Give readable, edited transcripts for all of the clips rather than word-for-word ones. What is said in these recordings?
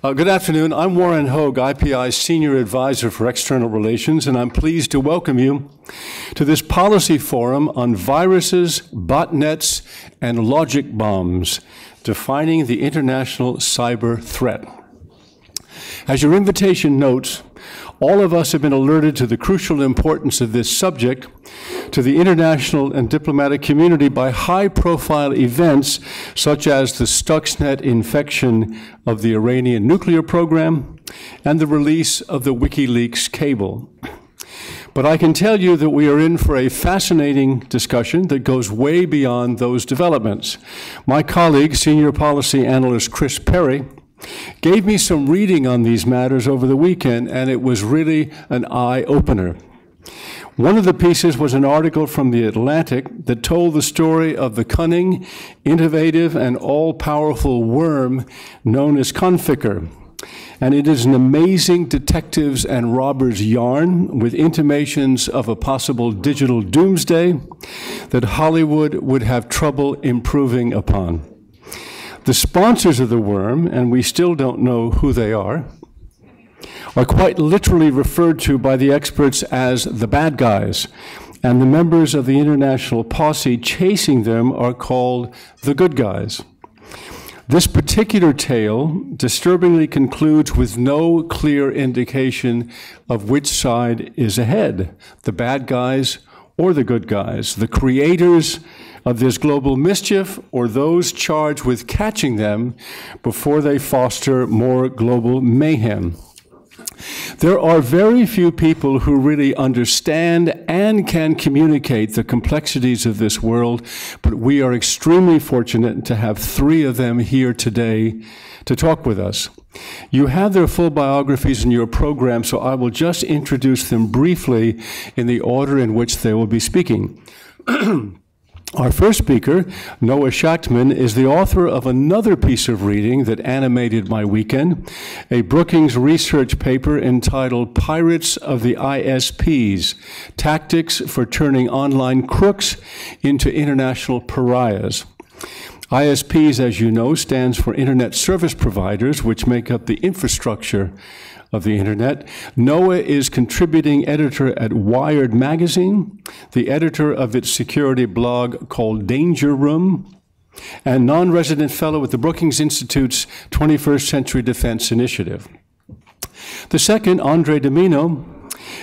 Good afternoon. I'm Warren Hoge, IPI's Senior Advisor for External Relations, and I'm pleased to welcome you to this policy forum on viruses, botnets, and logic bombs, defining the international cyber threat. As your invitation notes, all of us have been alerted to the crucial importance of this subject to the international and diplomatic community by high-profile events such as the Stuxnet infection of the Iranian nuclear program and the release of the WikiLeaks cable. But I can tell you that we are in for a fascinating discussion that goes way beyond those developments. My colleague, Senior Policy Analyst Chris Perry, gave me some reading on these matters over the weekend, and it was really an eye-opener. One of the pieces was an article from The Atlantic that told the story of the cunning, innovative, and all-powerful worm known as Conficker. And it is an amazing detectives and robbers yarn with intimations of a possible digital doomsday that Hollywood would have trouble improving upon. The sponsors of the worm, and we still don't know who they are quite literally referred to by the experts as the bad guys, and the members of the international posse chasing them are called the good guys. This particular tale disturbingly concludes with no clear indication of which side is ahead, the bad guys or the good guys, the creators of this global mischief or those charged with catching them before they foster more global mayhem. There are very few people who really understand and can communicate the complexities of this world, but we are extremely fortunate to have three of them here today to talk with us. You have their full biographies in your program, so I will just introduce them briefly in the order in which they will be speaking. Our first speaker, Noah Schachtman, is the author of another piece of reading that animated my weekend, a Brookings research paper entitled Pirates of the ISPs, Tactics for Turning Online Crooks into International Pariahs. ISPs, as you know, stands for Internet Service Providers, which make up the infrastructure of the Internet. Noah is contributing editor at Wired magazine, the editor of its security blog called Danger Room, and non-resident fellow at the Brookings Institute's 21st Century Defense Initiative. The second, DiMino,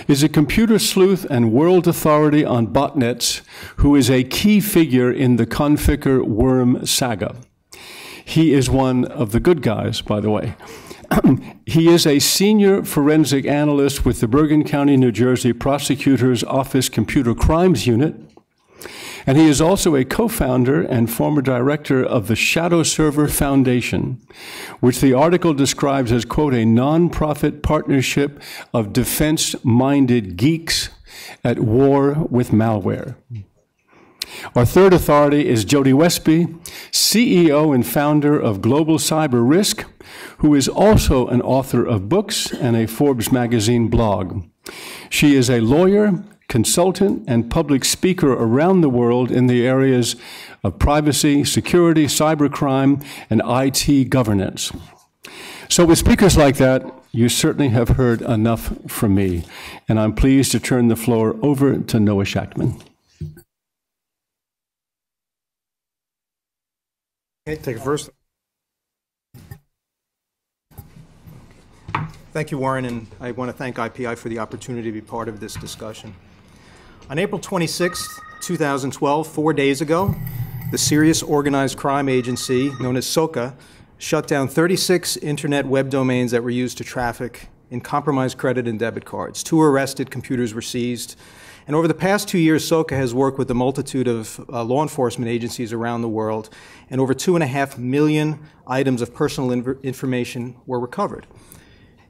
is a computer sleuth and world authority on botnets who is a key figure in the Conficker worm saga. He is one of the good guys, by the way. He is a senior forensic analyst with the Bergen County, New Jersey Prosecutor's Office Computer Crimes Unit, and he is also a co-founder and former director of the Shadow Server Foundation, which the article describes as, quote, a nonprofit partnership of defense-minded geeks at war with malware. Our third authority is Jody Westby, CEO and founder of Global Cyber Risk, who is also an author of books and a Forbes magazine blog. She is a lawyer, consultant, and public speaker around the world in the areas of privacy, security, cybercrime, and IT governance. So with speakers like that, you certainly have heard enough from me, and I'm pleased to turn the floor over to Noah Schachtman. Okay, take it first. Thank you, Warren, and I want to thank IPI for the opportunity to be part of this discussion. On April 26, 2012, 4 days ago, the Serious Organized Crime Agency, known as SOCA, shut down 36 internet web domains that were used to traffic in compromised credit and debit cards. 2 were arrested, computers were seized. And over the past 2 years, SOCA has worked with a multitude of law enforcement agencies around the world, and over 2.5 million items of personal information were recovered.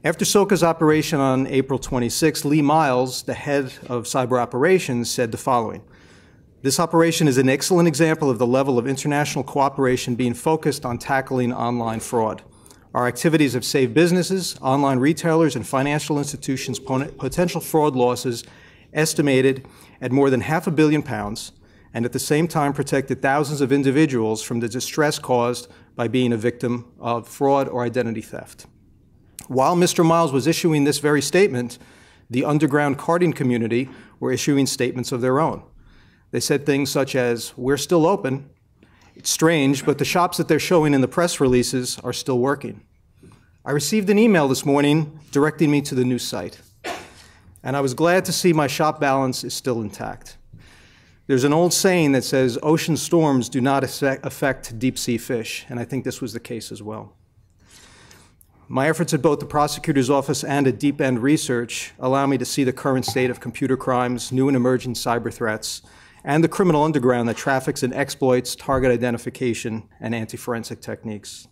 After SOCA's operation on April 26, Lee Miles, the head of cyber operations, said the following: "This operation is an excellent example of the level of international cooperation being focused on tackling online fraud. Our activities have saved businesses, online retailers, and financial institutions potential fraud losses estimated at more than £500 million, and at the same time protected thousands of individuals from the distress caused by being a victim of fraud or identity theft. While Mr. Miles was issuing this very statement, the underground carding community were issuing statements of their own. They said things such as, "We're still open. It's strange, but the shops that they're showing in the press releases are still working." I received an email this morning directing me to the new site, and I was glad to see my shop balance is still intact. There's an old saying that says, "Ocean storms do not affect deep-sea fish," and I think this was the case as well. My efforts at both the prosecutor's office and at Deep End Research allow me to see the current state of computer crimes, new and emerging cyber threats, and the criminal underground that traffics in exploits, target identification, and anti-forensic techniques.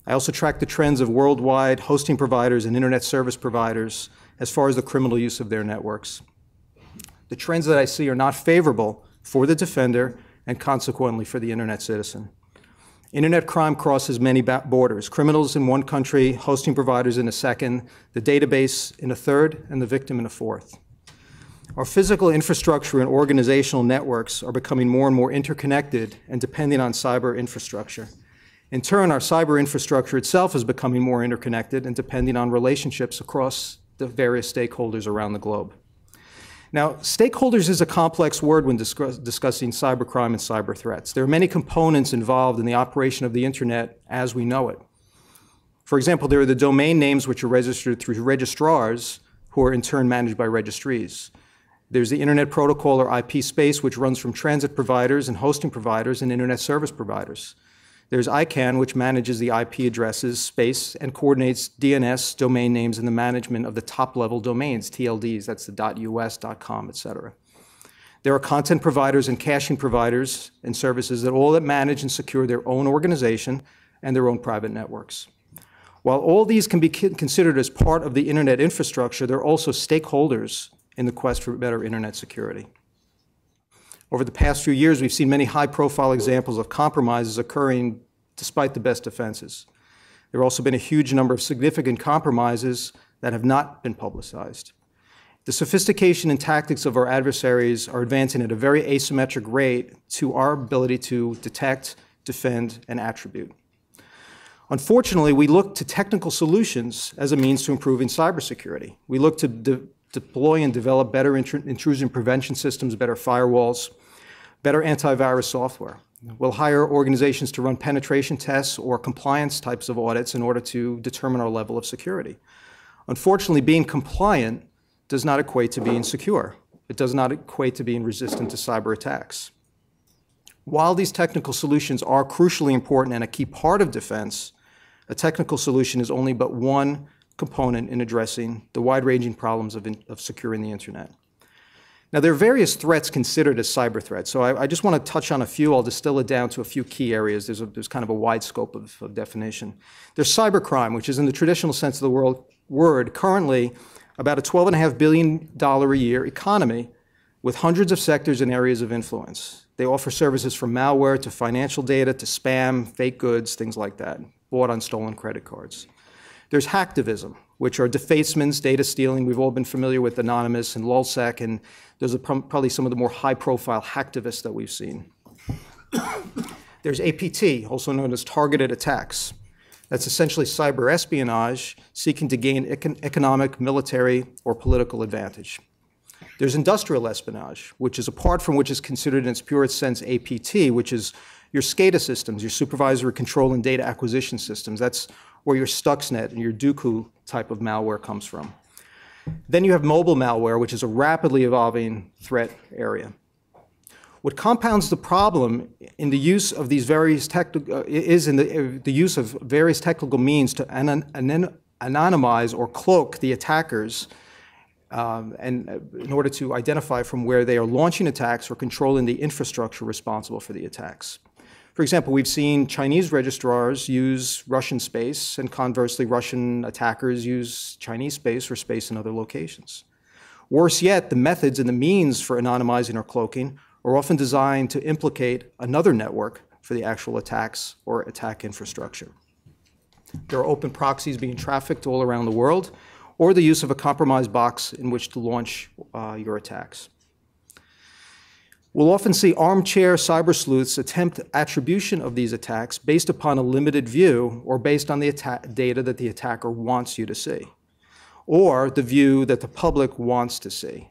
I also track the trends of worldwide hosting providers and internet service providers as far as the criminal use of their networks. The trends that I see are not favorable for the defender and consequently for the internet citizen. Internet crime crosses many borders. Criminals in one country, hosting providers in a second, the database in a third, and the victim in a fourth. Our physical infrastructure and organizational networks are becoming more and more interconnected and depending on cyber infrastructure. In turn, our cyber infrastructure itself is becoming more interconnected and depending on relationships across the various stakeholders around the globe. Now, stakeholders is a complex word when discussing cybercrime and cyber threats. There are many components involved in the operation of the internet as we know it. For example, there are the domain names which are registered through registrars who are in turn managed by registries. There's the Internet Protocol or IP space, which runs from transit providers and hosting providers and internet service providers. There's ICANN, which manages the IP addresses space and coordinates DNS domain names and the management of the top-level domains, TLDs, that's the .us, .com, etc. There are content providers and caching providers and services that all manage and secure their own organization and their own private networks. While all these can be considered as part of the internet infrastructure, they're also stakeholders in the quest for better internet security. Over the past few years, we've seen many high-profile examples of compromises occurring despite the best defenses. There have also been a huge number of significant compromises that have not been publicized. The sophistication and tactics of our adversaries are advancing at a very asymmetric rate to our ability to detect, defend, and attribute. Unfortunately, we look to technical solutions as a means to improving cybersecurity. We look to deploy and develop better intrusion prevention systems, better firewalls, better antivirus software. We'll hire organizations to run penetration tests or compliance types of audits in order to determine our level of security. Unfortunately, being compliant does not equate to being secure. It does not equate to being resistant to cyber attacks. While these technical solutions are crucially important and a key part of defense, a technical solution is only but one component in addressing the wide-ranging problems of securing the internet. Now, there are various threats considered as cyber threats, so I just want to touch on a few. I'll distill it down to a few key areas. There's kind of a wide scope of definition. There's cybercrime, which is in the traditional sense of the word, currently about a $12.5 billion a year economy with hundreds of sectors and areas of influence. They offer services from malware to financial data to spam, fake goods, things like that, bought on stolen credit cards. There's hacktivism, which are defacements, data stealing. We've all been familiar with Anonymous and LulzSec, and those are probably some of the more high-profile hacktivists that we've seen. There's APT, also known as targeted attacks. That's essentially cyber espionage seeking to gain economic, military, or political advantage. There's industrial espionage, which is considered in its purest sense APT, which is your SCADA systems, your supervisory control and data acquisition systems. That's where your Stuxnet and your Dooku type of malware comes from. Then you have mobile malware, which is a rapidly evolving threat area. What compounds the problem in the use of these various the use of various technical means to anonymize or cloak the attackers in order to identify from where they are launching attacks or controlling the infrastructure responsible for the attacks. For example, we've seen Chinese registrars use Russian space, and conversely, Russian attackers use Chinese space or space in other locations. Worse yet, the methods and the means for anonymizing or cloaking are often designed to implicate another network for the actual attacks or attack infrastructure. There are open proxies being trafficked all around the world, or the use of a compromised box in which to launch your attacks. We'll often see armchair cyber sleuths attempt attribution of these attacks based upon a limited view or based on the data that the attacker wants you to see, or the view that the public wants to see.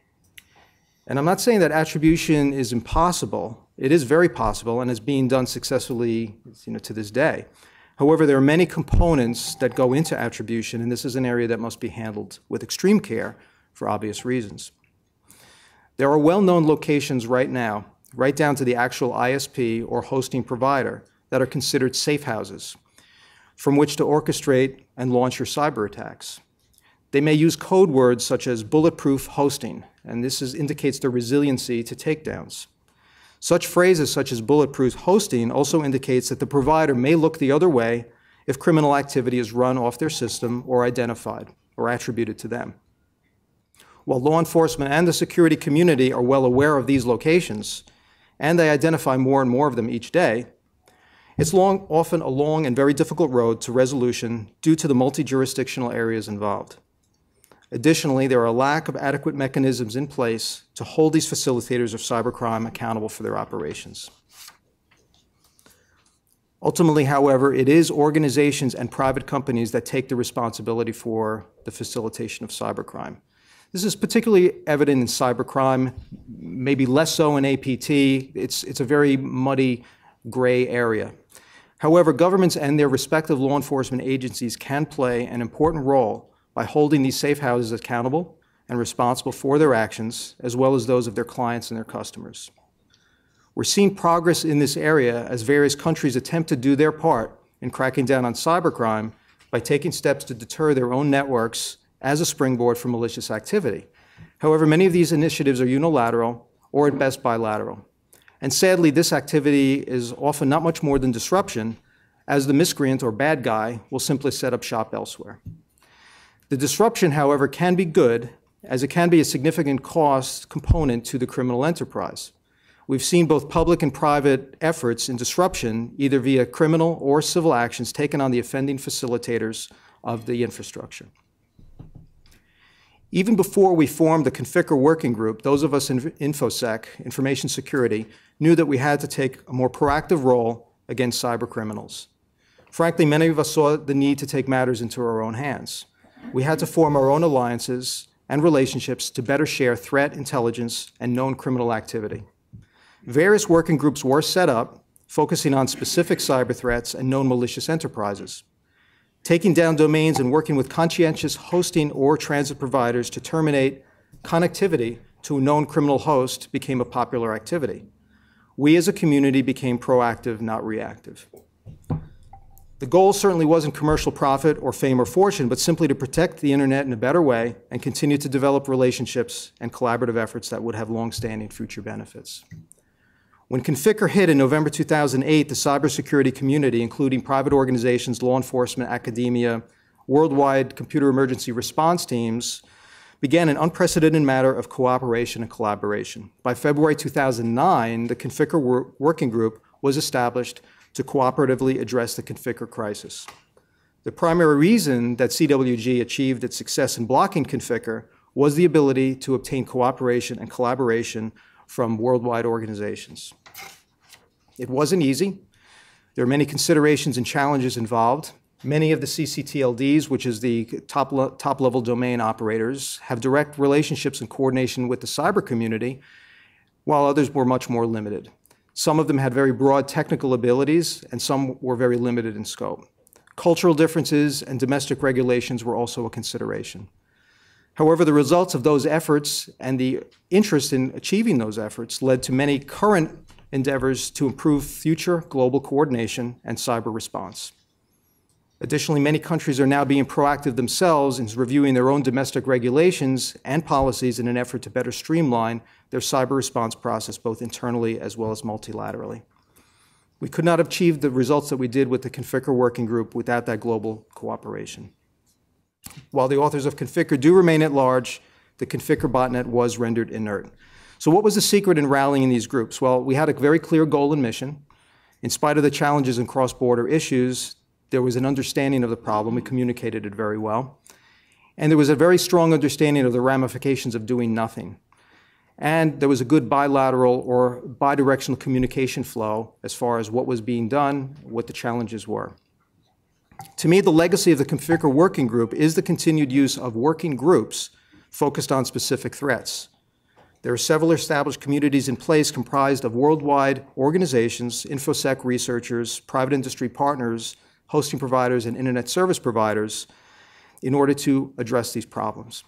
And I'm not saying that attribution is impossible. It is very possible and is being done successfully, to this day. However, there are many components that go into attribution, and this is an area that must be handled with extreme care for obvious reasons. There are well-known locations right now, right down to the actual ISP or hosting provider, that are considered safe houses from which to orchestrate and launch your cyber attacks. They may use code words such as bulletproof hosting, and this indicates their resiliency to takedowns. Such phrases such as bulletproof hosting also indicates that the provider may look the other way if criminal activity is run off their system or identified or attributed to them. While law enforcement and the security community are well aware of these locations, and they identify more and more of them each day, it's often a long and very difficult road to resolution due to the multi-jurisdictional areas involved. Additionally, there are a lack of adequate mechanisms in place to hold these facilitators of cybercrime accountable for their operations. Ultimately, however, it is organizations and private companies that take the responsibility for the facilitation of cybercrime. This is particularly evident in cybercrime, maybe less so in APT. It's a very muddy, gray area. However, governments and their respective law enforcement agencies can play an important role by holding these safe houses accountable and responsible for their actions, as well as those of their clients and their customers. We're seeing progress in this area as various countries attempt to do their part in cracking down on cybercrime by taking steps to deter their own networks as a springboard for malicious activity. However, many of these initiatives are unilateral or at best bilateral. And sadly, this activity is often not much more than disruption, as the miscreant or bad guy will simply set up shop elsewhere. The disruption, however, can be good, as it can be a significant cost component to the criminal enterprise. We've seen both public and private efforts in disruption, either via criminal or civil actions taken on the offending facilitators of the infrastructure. Even before we formed the Conficker working group, those of us in InfoSec, information security, knew that we had to take a more proactive role against cyber criminals. Frankly, many of us saw the need to take matters into our own hands. We had to form our own alliances and relationships to better share threat intelligence and known criminal activity. Various working groups were set up, focusing on specific cyber threats and known malicious enterprises. Taking down domains and working with conscientious hosting or transit providers to terminate connectivity to a known criminal host became a popular activity. We as a community became proactive, not reactive. The goal certainly wasn't commercial profit or fame or fortune, but simply to protect the internet in a better way and continue to develop relationships and collaborative efforts that would have long-standing future benefits. When Conficker hit in November 2008, the cybersecurity community, including private organizations, law enforcement, academia, worldwide computer emergency response teams, began an unprecedented matter of cooperation and collaboration. By February 2009, the Conficker working group was established to cooperatively address the Conficker crisis. The primary reason that CWG achieved its success in blocking Conficker was the ability to obtain cooperation and collaboration from worldwide organizations. It wasn't easy. There are many considerations and challenges involved. Many of the CCTLDs, which is the top-level domain operators, have direct relationships and coordination with the cyber community, while others were much more limited. Some of them had very broad technical abilities, and some were very limited in scope. Cultural differences and domestic regulations were also a consideration. However, the results of those efforts and the interest in achieving those efforts led to many current endeavors to improve future global coordination and cyber response. Additionally, many countries are now being proactive themselves in reviewing their own domestic regulations and policies in an effort to better streamline their cyber response process, both internally as well as multilaterally. We could not have achieved the results that we did with the Conficker working group without that global cooperation. While the authors of Conficker do remain at large, the Conficker botnet was rendered inert. So what was the secret in rallying these groups? Well, we had a very clear goal and mission. In spite of the challenges and cross-border issues, there was an understanding of the problem. We communicated it very well. And there was a very strong understanding of the ramifications of doing nothing. and there was a good bilateral or bidirectional communication flow as far as what was being done, what the challenges were. To me, the legacy of the Conficker working group is the continued use of working groups focused on specific threats. There are several established communities in place comprised of worldwide organizations, InfoSec researchers, private industry partners, hosting providers, and internet service providers in order to address these problems.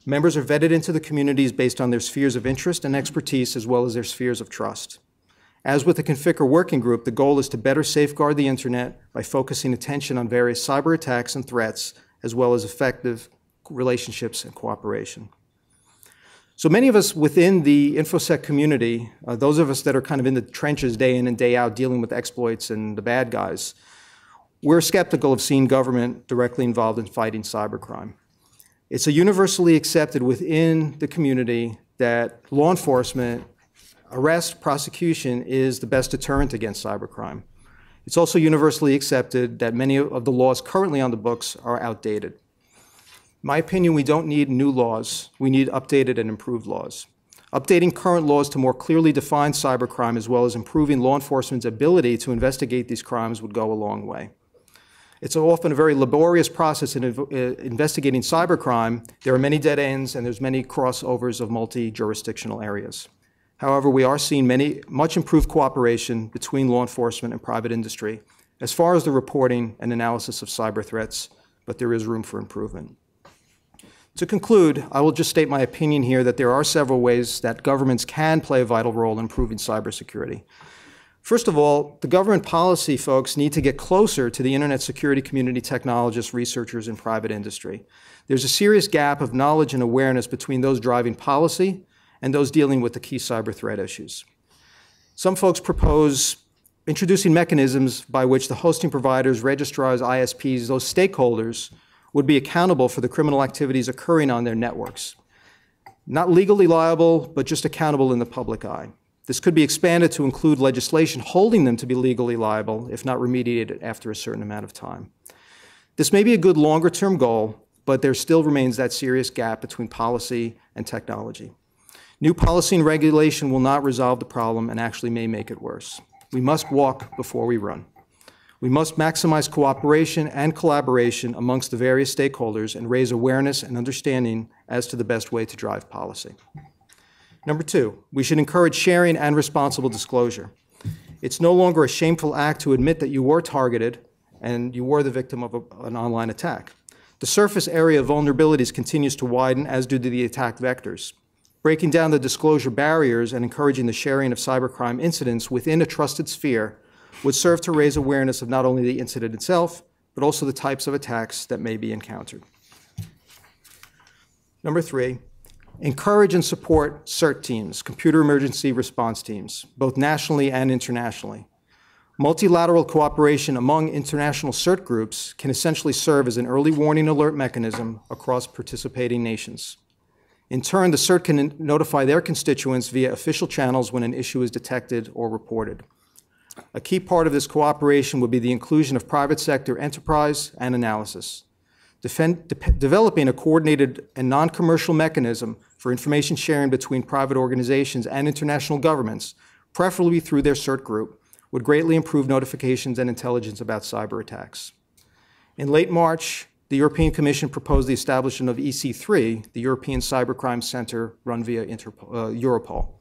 Members are vetted into the communities based on their spheres of interest and expertise, as well as their spheres of trust. As with the Conficker working group, the goal is to better safeguard the internet by focusing attention on various cyber attacks and threats, as well as effective relationships and cooperation. So many of us within the InfoSec community, those of us that are kind of in the trenches day in and day out dealing with exploits and the bad guys, we're skeptical of seeing government directly involved in fighting cybercrime. It's a universally accepted within the community that law enforcement, arrest, prosecution is the best deterrent against cybercrime. It's also universally accepted that many of the laws currently on the books are outdated. In my opinion, we don't need new laws. We need updated and improved laws. Updating current laws to more clearly define cybercrime, as well as improving law enforcement's ability to investigate these crimes, would go a long way. It's often a very laborious process in investigating cybercrime. There are many dead ends, and there's many crossovers of multi-jurisdictional areas. However, we are seeing much improved cooperation between law enforcement and private industry as far as the reporting and analysis of cyber threats, but there is room for improvement. To conclude, I will just state my opinion here that there are several ways that governments can play a vital role in improving cybersecurity. First of all, the government policy folks need to get closer to the internet security community, technologists, researchers, and private industry. There's a serious gap of knowledge and awareness between those driving policy and those dealing with the key cyber threat issues. Some folks propose introducing mechanisms by which the hosting providers, registrars, ISPs, those stakeholders would be accountable for the criminal activities occurring on their networks. Not legally liable, but just accountable in the public eye. This could be expanded to include legislation holding them to be legally liable if not remediated after a certain amount of time. This may be a good longer-term goal, but there still remains that serious gap between policy and technology. New policy and regulation will not resolve the problem and actually may make it worse. We must walk before we run. We must maximize cooperation and collaboration amongst the various stakeholders and raise awareness and understanding as to the best way to drive policy. Number two, we should encourage sharing and responsible disclosure. It's no longer a shameful act to admit that you were targeted and you were the victim of an online attack. The surface area of vulnerabilities continues to widen, as do the attack vectors. Breaking down the disclosure barriers and encouraging the sharing of cybercrime incidents within a trusted sphere would serve to raise awareness of not only the incident itself, but also the types of attacks that may be encountered. Number three, encourage and support CERT teams, computer emergency response teams, both nationally and internationally. Multilateral cooperation among international CERT groups can essentially serve as an early warning alert mechanism across participating nations. In turn, the CERT can notify their constituents via official channels when an issue is detected or reported. A key part of this cooperation would be the inclusion of private sector enterprise and analysis. Developing a coordinated and non-commercial mechanism for information sharing between private organizations and international governments, preferably through their CERT group, would greatly improve notifications and intelligence about cyber attacks. In late March, the European Commission proposed the establishment of EC3, the European Cybercrime Center run via Europol.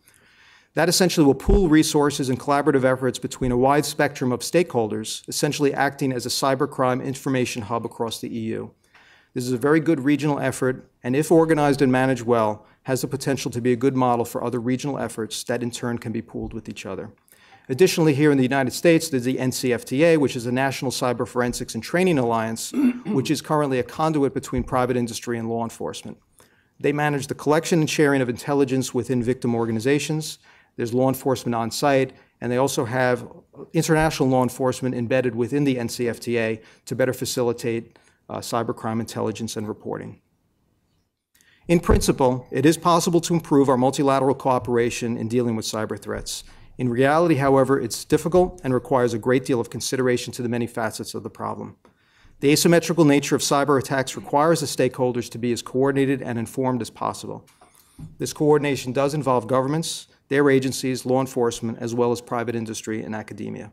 That essentially will pool resources and collaborative efforts between a wide spectrum of stakeholders, essentially acting as a cybercrime information hub across the EU. This is a very good regional effort, and if organized and managed well, has the potential to be a good model for other regional efforts that in turn can be pooled with each other. Additionally, here in the United States, there's the NCFTA, which is a National Cyber Forensics and Training Alliance, which is currently a conduit between private industry and law enforcement. They manage the collection and sharing of intelligence within victim organizations. There's law enforcement on site, and they also have international law enforcement embedded within the NCFTA to better facilitate cybercrime intelligence and reporting. In principle, it is possible to improve our multilateral cooperation in dealing with cyber threats. In reality, however, it's difficult and requires a great deal of consideration to the many facets of the problem. The asymmetrical nature of cyber attacks requires the stakeholders to be as coordinated and informed as possible. This coordination does involve governments, their agencies, law enforcement, as well as private industry and academia.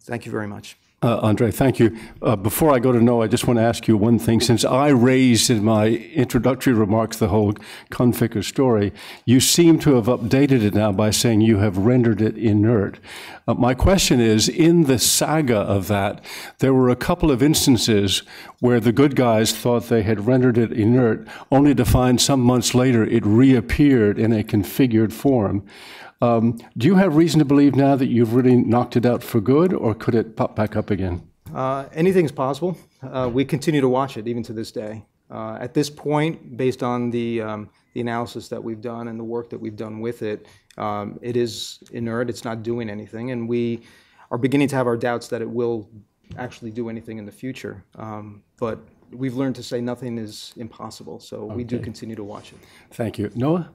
Thank you very much. Andre, thank you. Before I go to Noah, I just want to ask you one thing. Since I raised in my introductory remarks the whole Conficker story, you seem to have updated it now by saying you have rendered it inert. My question is, in the saga of that, there were a couple of instances where the good guys thought they had rendered it inert, only to find some months later it reappeared in a configured form. Do you have reason to believe now that you've really knocked it out for good, or could it pop back up again? Anything's possible. We continue to watch it even to this day. At this point, based on the analysis that we've done and the work that we've done with it, it is inert, it's not doing anything, and we are beginning to have our doubts that it will actually do anything in the future. But we've learned to say nothing is impossible, so we do continue to watch it. Thank you. Noah?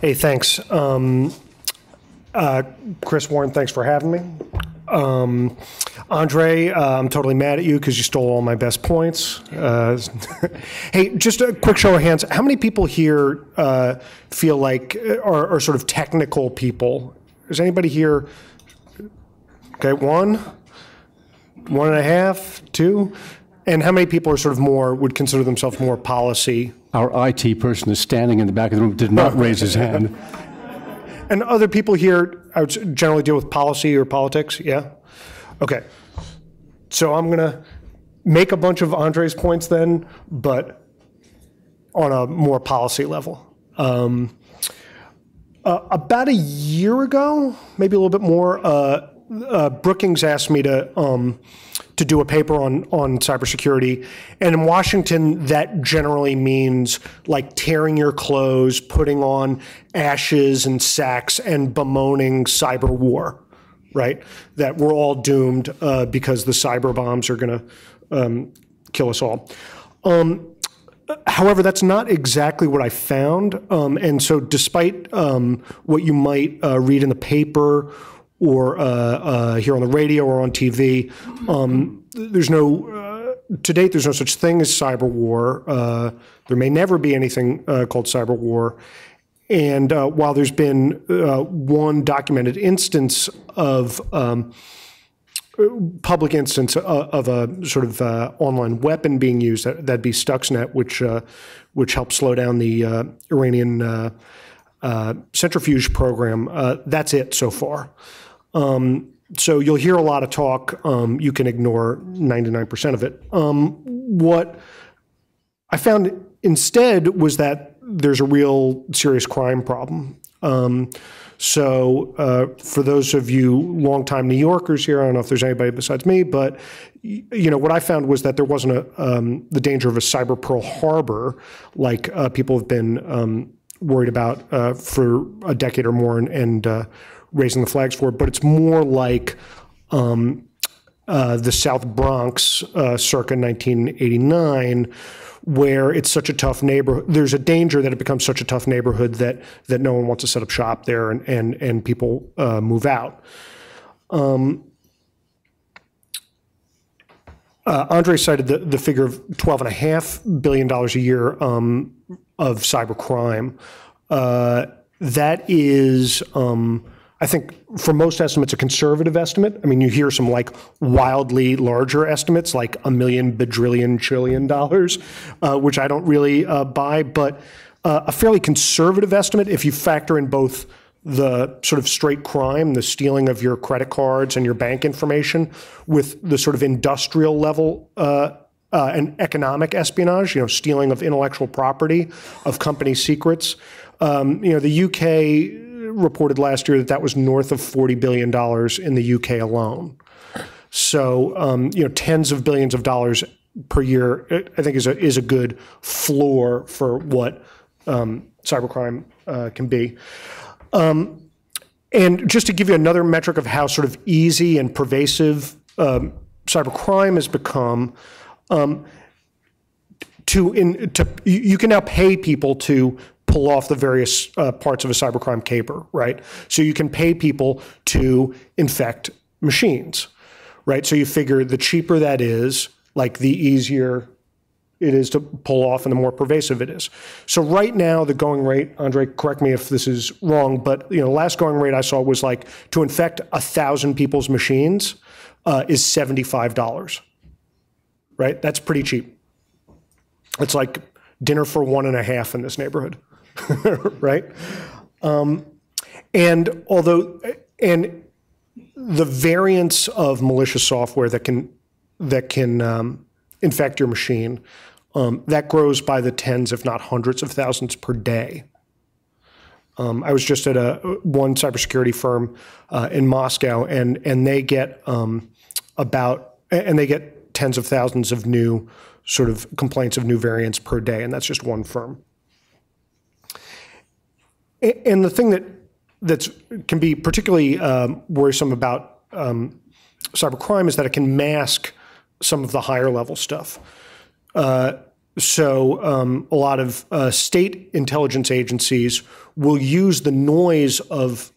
Hey, thanks. Chris, Warren, thanks for having me. Andre, I'm totally mad at you because you stole all my best points. Hey, just a quick show of hands. How many people here feel like are sort of technical people? Is anybody here? Okay, one and a half, two? And how many people are sort of more, would consider themselves more policy? Our IT person is standing in the back of the room, did not raise his hand. And other people here, I would generally deal with policy or politics, yeah? Okay. So I'm going to make a bunch of Andre's points then, but on a more policy level. About a year ago, maybe a little bit more, Brookings asked me to do a paper on cybersecurity. And in Washington, that generally means like tearing your clothes, putting on ashes and sacks, and bemoaning cyber war, right? That we're all doomed because the cyber bombs are going to kill us all. However, that's not exactly what I found. And so despite what you might read in the paper or hear on the radio or on TV, there's no, to date, there's no such thing as cyber war. There may never be anything called cyber war. And while there's been one documented instance of public instance of a sort of online weapon being used, that'd be Stuxnet, which helped slow down the Iranian centrifuge program. That's it so far. So you'll hear a lot of talk. You can ignore 99% of it. What I found instead was that there's a real serious crime problem. So for those of you longtime New Yorkers here, I don't know if there's anybody besides me, but you know what I found was that there wasn't the danger of a cyber Pearl Harbor like people have been worried about for a decade or more and raising the flags for, but it's more like the South Bronx circa 1989, where it's such a tough neighborhood. There's a danger that it becomes such a tough neighborhood that no one wants to set up shop there and people move out. Andre cited the figure of $12.5 billion a year of cybercrime. That is, I think, for most estimates, a conservative estimate. I mean, you hear some like wildly larger estimates, like $1 million, bajillion, trillion dollars, which I don't really buy, but a fairly conservative estimate if you factor in both the sort of straight crime, the stealing of your credit cards and your bank information, with the sort of industrial level and economic espionage, you know, stealing of intellectual property, of company secrets. You know, the UK reported last year that was north of $40 billion in the UK alone. So, you know, tens of billions of dollars per year, I think is a good floor for what cybercrime can be. And just to give you another metric of how sort of easy and pervasive cybercrime has become, you can now pay people to pull off the various parts of a cybercrime caper, right? So you can pay people to infect machines, right? So you figure the cheaper that is, like the easier it is to pull off and the more pervasive it is. So right now, the going rate, Andre, correct me if this is wrong, but the last going rate I saw was like to infect 1,000 people's machines is $75, right? That's pretty cheap. It's like dinner for 1.5 in this neighborhood, right? And the variants of malicious software that can infect your machine, that grows by the tens, if not hundreds of thousands per day. I was just at one cybersecurity firm in Moscow, and they get they get tens of thousands of new sort of complaints of new variants per day, and that's just one firm. And the thing that can be particularly worrisome about cybercrime is that it can mask some of the higher level stuff. So a lot of state intelligence agencies will use the noise of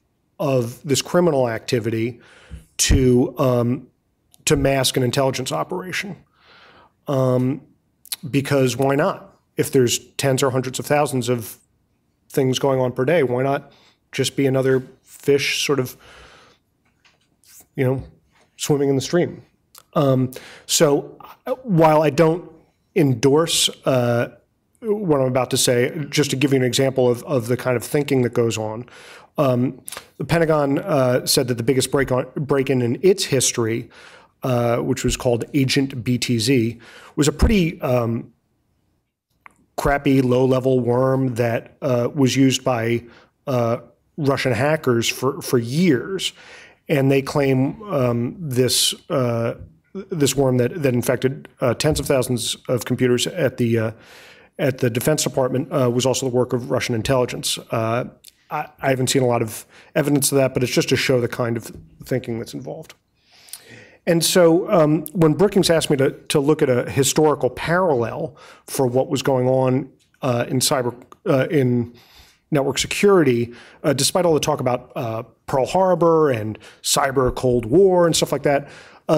this criminal activity to mask an intelligence operation. Because why not? If there's tens or hundreds of thousands of things going on per day, why not just be another fish sort of, swimming in the stream? So while I don't endorse what I'm about to say, just to give you an example of the kind of thinking that goes on, the Pentagon said that the biggest break-in in its history, which was called Agent BTZ, was a pretty crappy, low-level worm that was used by Russian hackers for years, and they claim this worm that infected tens of thousands of computers at the Defense Department was also the work of Russian intelligence. I haven't seen a lot of evidence of that, but it's just to show the kind of thinking that's involved. And so when Brookings asked me to look at a historical parallel for what was going on in network security, despite all the talk about Pearl Harbor and cyber Cold War and stuff like that,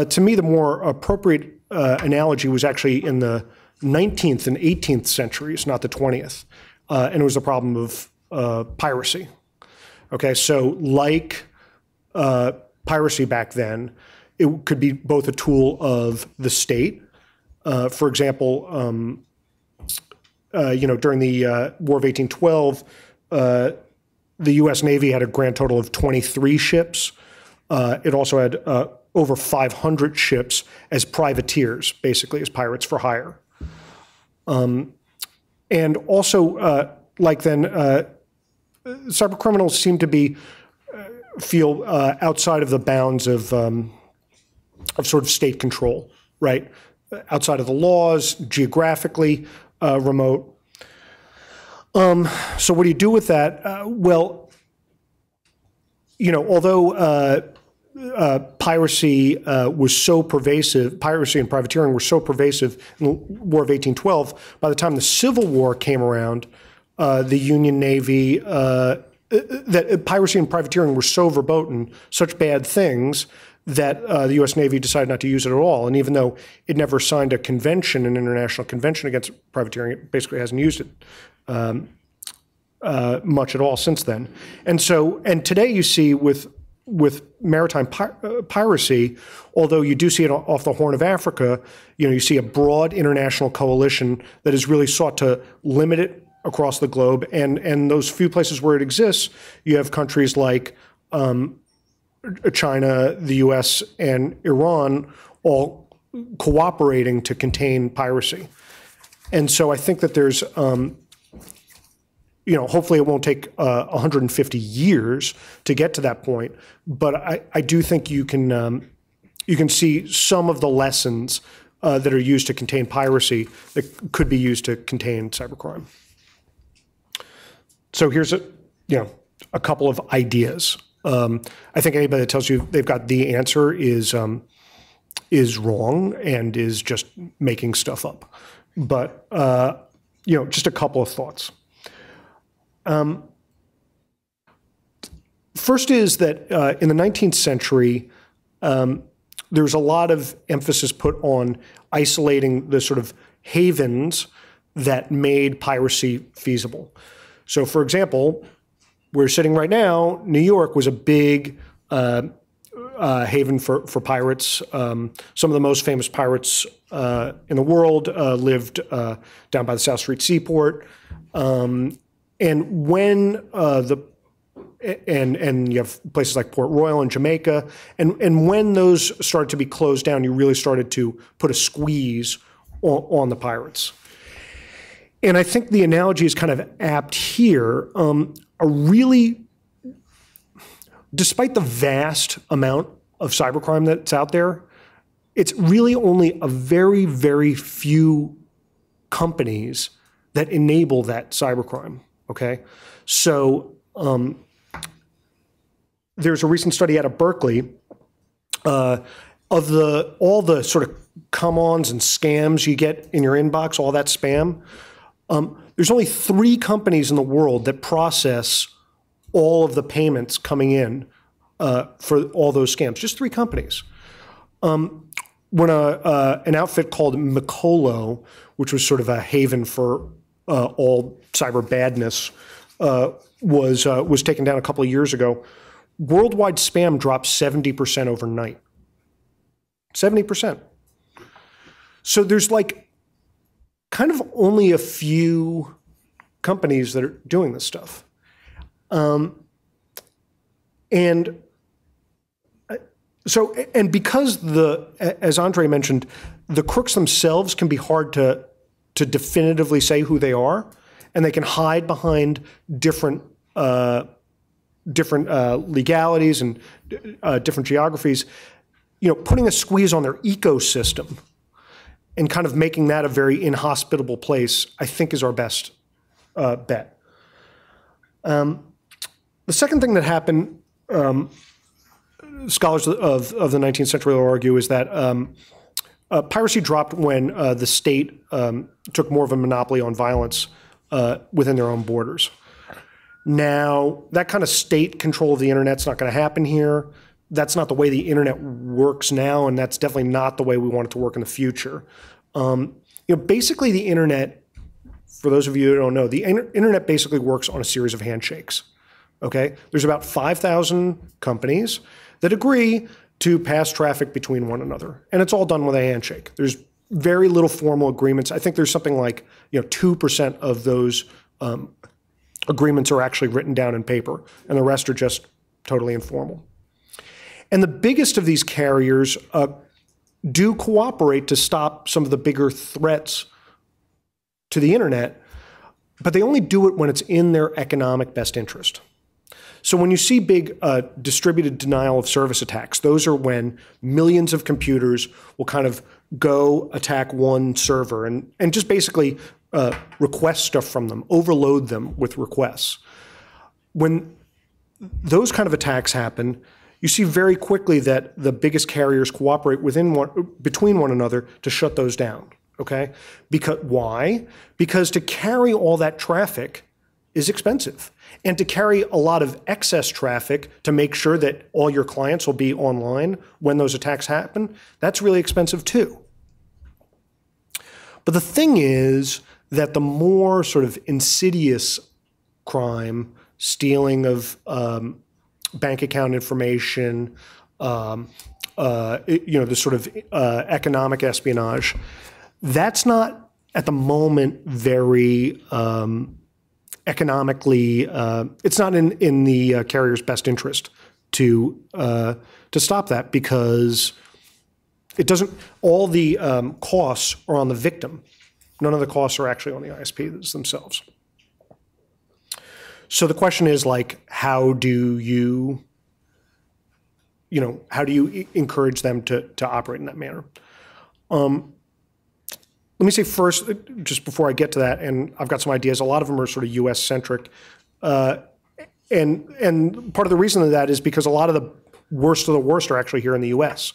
to me the more appropriate analogy was actually in the 19th and 18th centuries, not the 20th. And it was the problem of piracy. Okay, so like piracy back then, it could be both a tool of the state. For example, during the War of 1812, the U.S. Navy had a grand total of 23 ships. It also had over 500 ships as privateers, basically as pirates for hire. And also, like then, cyber criminals seem to feel outside of the bounds of sort of state control, right? Outside of the laws, geographically remote. So what do you do with that? Well, although piracy was so pervasive, piracy and privateering were so pervasive in the War of 1812, by the time the Civil War came around, the Union Navy, that piracy and privateering were so verboten, such bad things, that the U.S. Navy decided not to use it at all. And even though it never signed an international convention against privateering, it basically hasn't used it much at all since then. And today you see with maritime piracy, although you do see it off the Horn of Africa, you see a broad international coalition that has really sought to limit it across the globe. And those few places where it exists, you have countries like China, the U.S., and Iran all cooperating to contain piracy. And so I think that there's, hopefully it won't take 150 years to get to that point, but I do think you can see some of the lessons that are used to contain piracy that could be used to contain cybercrime. So here's a couple of ideas. I think anybody that tells you they've got the answer is wrong and is just making stuff up. But just a couple of thoughts. First is that in the 19th century, there was a lot of emphasis put on isolating the sort of havens that made piracy feasible. So for example, we're sitting right now, New York was a big haven for pirates. Some of the most famous pirates in the world lived down by the South Street Seaport. And when and you have places like Port Royal in Jamaica, and when those started to be closed down, you really started to put a squeeze on the pirates. And I think the analogy is kind of apt here. Despite the vast amount of cybercrime that's out there, it's really only a very, very few companies that enable that cybercrime, okay? So there's a recent study out of Berkeley of all the sort of come-ons and scams you get in your inbox, all that spam. There's only 3 companies in the world that process all of the payments coming in for all those scams. Just 3 companies. When an outfit called Mikolo, which was sort of a haven for all cyber badness, was taken down a couple of years ago, worldwide spam dropped 70% overnight. 70%. So there's like kind of only a few companies that are doing this stuff. And because as Andre mentioned, the crooks themselves can be hard to definitively say who they are, and they can hide behind different legalities and different geographies. You know, putting a squeeze on their ecosystem and kind of making that a very inhospitable place, I think, is our best bet. The second thing that happened, scholars of the 19th century will argue, is that piracy dropped when the state took more of a monopoly on violence within their own borders. Now, that kind of state control of the internet's not going to happen here. That's not the way the internet works now, and that's definitely not the way we want it to work in the future. Basically the internet, for those of you who don't know, the internet basically works on a series of handshakes. Okay, there's about 5,000 companies that agree to pass traffic between one another, and it's all done with a handshake. There's very little formal agreements. I think there's something like 2% of those agreements are actually written down in paper, and the rest are just totally informal. And the biggest of these carriers do cooperate to stop some of the bigger threats to the internet, but they only do it when it's in their economic best interest. So when you see big distributed denial of service attacks, those are when millions of computers will kind of go attack one server and just basically request stuff from them, overload them with requests. When those kind of attacks happen, you see very quickly that the biggest carriers cooperate between one another to shut those down, okay? Why? Because to carry all that traffic is expensive. And to carry a lot of excess traffic to make sure that all your clients will be online when those attacks happen, that's really expensive too. But the thing is that the more sort of insidious crime, stealing of bank account information, the sort of economic espionage, that's not at the moment very economically, it's not in the carrier's best interest to stop that, because it doesn't. All the costs are on the victim. None of the costs are actually on the ISPs themselves. So the question is, like, how do you encourage them to operate in that manner? Let me say first, just before I get to that, and I've got some ideas, a lot of them are sort of US centric. And part of the reason of that is because a lot of the worst of the worst are actually here in the US.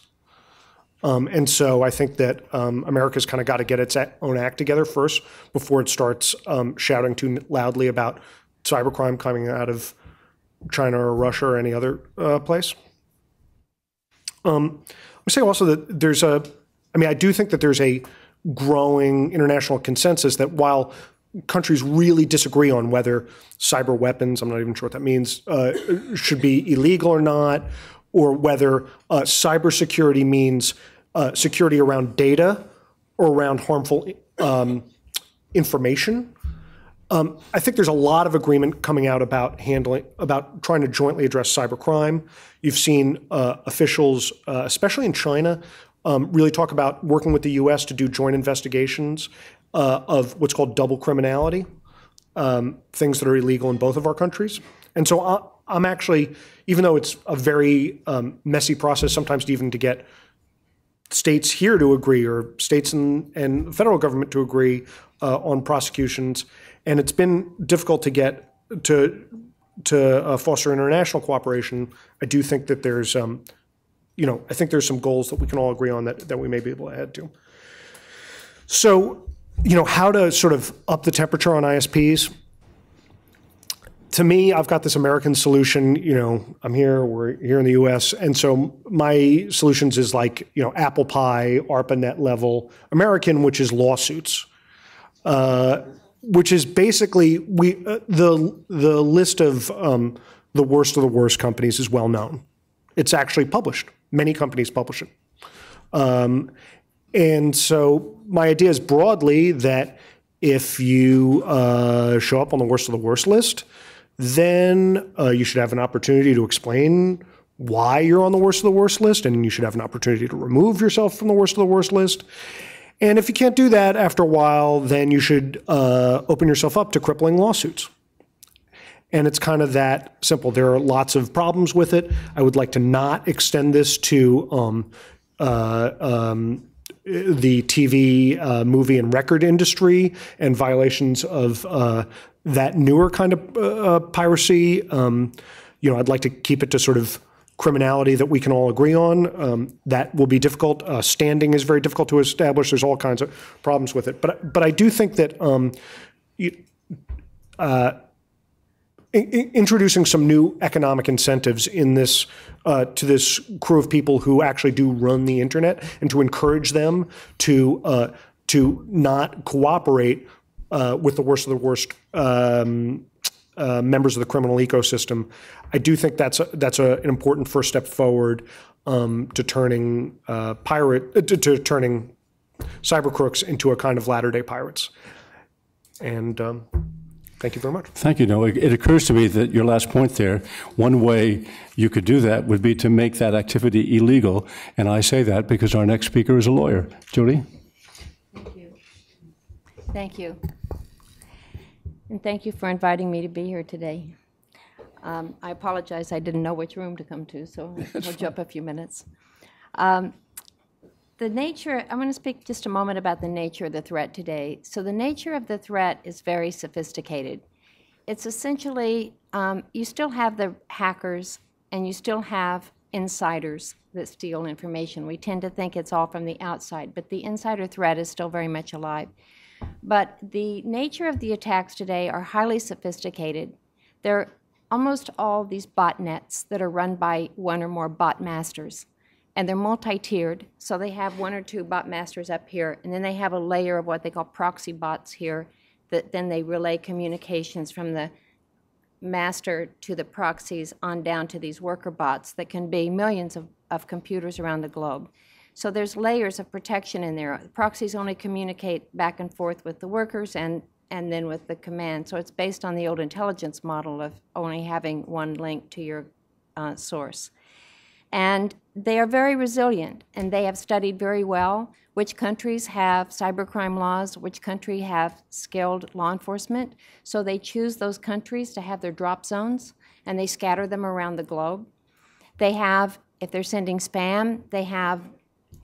And so I think that America's kind of got to get its own act together first before it starts shouting too loudly about cybercrime coming out of China or Russia or any other place. Let me say also that I do think that there's a growing international consensus that while countries really disagree on whether cyber weapons, I'm not even sure what that means, should be illegal or not, or whether cybersecurity means security around data or around harmful information. I think there's a lot of agreement coming out about trying to jointly address cybercrime. You've seen officials, especially in China, really talk about working with the U.S. to do joint investigations of what's called double criminality, things that are illegal in both of our countries. And so I'm actually, even though it's a very messy process sometimes even to get states here to agree or states and the federal government to agree on prosecutions, and it's been difficult to get to foster international cooperation, I do think that there's, I think there's some goals that we can all agree on that we may be able to add to. So, how to sort of up the temperature on ISPs. To me, I've got this American solution. I'm here, we're here in the US. And so my solutions is like, apple pie, ARPANET level, American, which is lawsuits, which is basically, the list of the worst companies is well known. It's actually published. Many companies publish it. And so my idea is broadly that if you show up on the worst of the worst list, then you should have an opportunity to explain why you're on the worst of the worst list, and you should have an opportunity to remove yourself from the worst of the worst list. And if you can't do that after a while, then you should open yourself up to crippling lawsuits. And it's kind of that simple. There are lots of problems with it. I would like to not extend this to the TV, movie, and record industry and violations of that newer kind of piracy. I'd like to keep it to sort of criminality that we can all agree on. That will be difficult. Standing is very difficult to establish. There's all kinds of problems with it. But I do think that introducing some new economic incentives in this to this crew of people who actually do run the internet, and to encourage them to not cooperate with the worst of the worst members of the criminal ecosystem. I do think that's an important first step forward to turning turning cyber crooks into a kind of latter-day pirates. And thank you very much. Thank you, Noah. It occurs to me that your last point there, one way you could do that would be to make that activity illegal. And I say that because our next speaker is a lawyer. Jody? Thank you. Thank you. And thank you for inviting me to be here today. I apologize, I didn't know which room to come to, so I'll hold you up a few minutes. The nature, I'm going to speak just a moment about the nature of the threat today. So the nature of the threat is very sophisticated. It's essentially, you still have the hackers and you still have insiders that steal information. We tend to think it's all from the outside, but the insider threat is still very much alive. But the nature of the attacks today are highly sophisticated. They're almost all these botnets that are run by one or more bot masters. And they're multi-tiered, so they have one or two bot masters up here, and then they have a layer of what they call proxy bots here, that then they relay communications from the master to the proxies on down to these worker bots that can be millions of computers around the globe. So there's layers of protection in there. The proxies only communicate back and forth with the workers and then with the command. So it's based on the old intelligence model of only having one link to your source. And they are very resilient, and they have studied very well which countries have cybercrime laws, which country have skilled law enforcement. So they choose those countries to have their drop zones, and they scatter them around the globe. They have, if they're sending spam, they have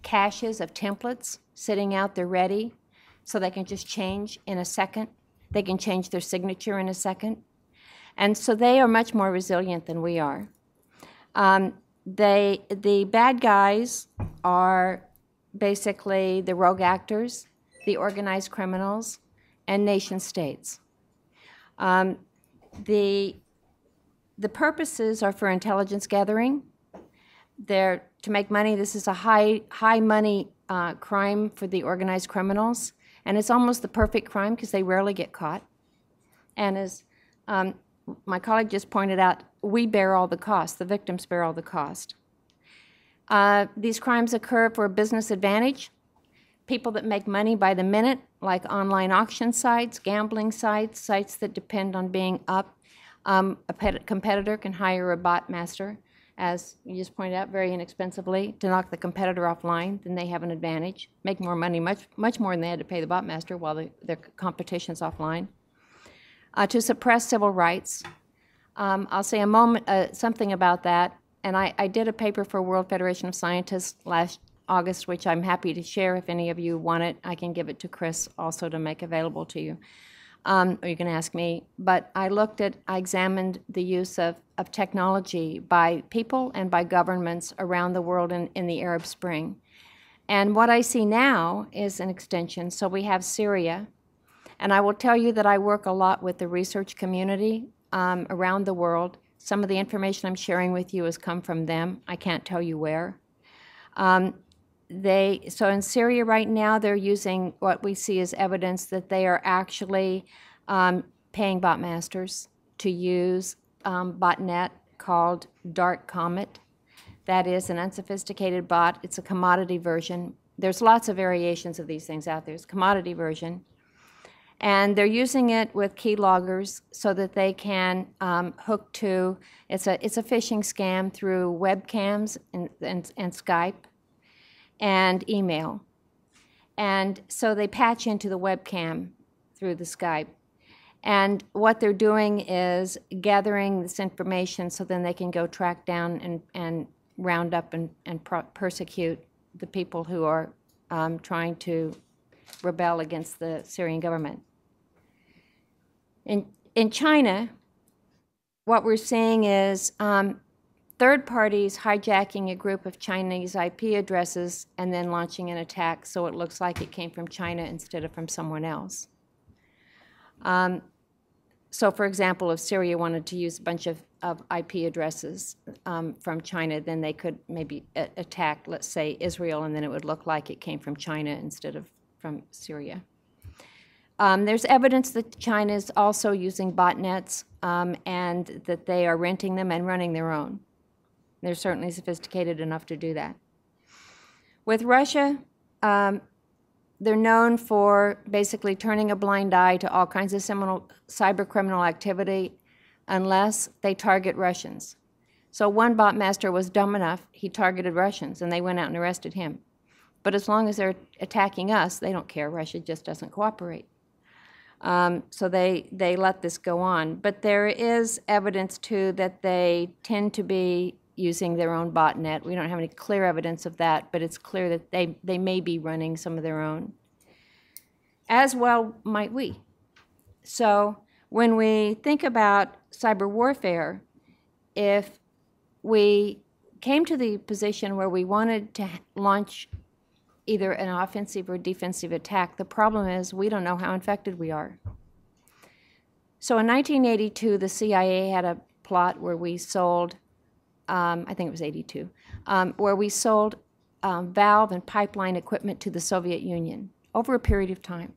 caches of templates sitting out there ready, so they can just change in a second. They can change their signature in a second. And so they are much more resilient than we are. The bad guys are basically the rogue actors, the organized criminals, and nation states. The purposes are for intelligence gathering. To make money. This is a high money crime for the organized criminals, and it's almost the perfect crime because they rarely get caught. And as my colleague just pointed out, we bear all the cost. The victims bear all the cost. These crimes occur for a business advantage. People that make money by the minute, like online auction sites, gambling sites, sites that depend on being up. A competitor can hire a bot master, as you just pointed out, very inexpensively, to knock the competitor offline. Then they have an advantage, make more money, much more than they had to pay the bot master while their competition's offline. To suppress civil rights. I'll say something about that. And I did a paper for World Federation of Scientists last August, which I'm happy to share if any of you want it. I can give it to Chris also to make available to you. Or you can ask me. But I examined the use of technology by people and by governments around the world in the Arab Spring. And what I see now is an extension. So we have Syria. And I will tell you that I work a lot with the research community around the world. Some of the information I'm sharing with you has come from them. I can't tell you where. So in Syria right now, they're using what we see as evidence that they are actually paying bot masters to use botnet called Dark Comet. That is an unsophisticated bot. It's a commodity version. There's lots of variations of these things out there. It's a commodity version. And they're using it with keyloggers so that they can hook to, it's a phishing scam through webcams and Skype and email. And so they patch into the webcam through the Skype. And what they're doing is gathering this information so then they can go track down and round up and persecute the people who are trying to rebel against the Syrian government. In China, what we're seeing is third parties hijacking a group of Chinese IP addresses and then launching an attack so it looks like it came from China instead of from someone else. So for example, if Syria wanted to use a bunch of IP addresses from China, then they could maybe attack, let's say, Israel, and then it would look like it came from China instead of from Syria. There's evidence that China is also using botnets and that they are renting them and running their own. They're certainly sophisticated enough to do that. With Russia, they're known for basically turning a blind eye to all kinds of cyber criminal activity unless they target Russians. So one bot master was dumb enough, he targeted Russians, and they went out and arrested him. But as long as they're attacking us, they don't care. Russia just doesn't cooperate. So they let this go on. But there is evidence, too, that they tend to be using their own botnet. We don't have any clear evidence of that, but it's clear that they may be running some of their own. As well might we. So when we think about cyber warfare, if we came to the position where we wanted to launch either an offensive or defensive attack, the problem is we don't know how infected we are. So in 1982, the CIA had a plot where we sold, I think it was 82, where we sold valve and pipeline equipment to the Soviet Union over a period of time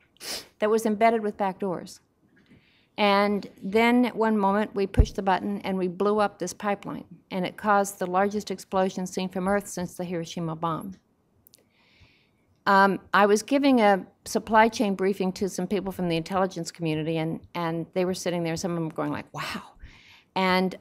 that was embedded with backdoors. And then at one moment, we pushed the button and we blew up this pipeline, and it caused the largest explosion seen from Earth since the Hiroshima bomb. I was giving a supply chain briefing to some people from the intelligence community, and they were sitting there, some of them were going like, wow. And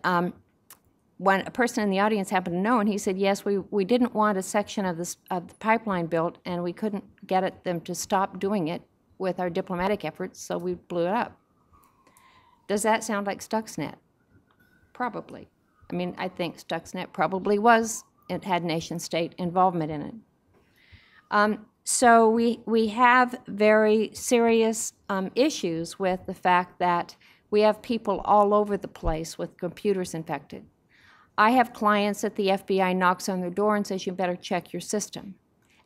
when a person in the audience happened to know, and he said, yes, we didn't want a section of the pipeline built, and we couldn't get them to stop doing it with our diplomatic efforts, so we blew it up. Does that sound like Stuxnet? Probably. I mean, I think Stuxnet probably it had nation-state involvement in it. So we have very serious issues with the fact that we have people all over the place with computers infected. I have clients that the FBI knocks on their door and says, you better check your system.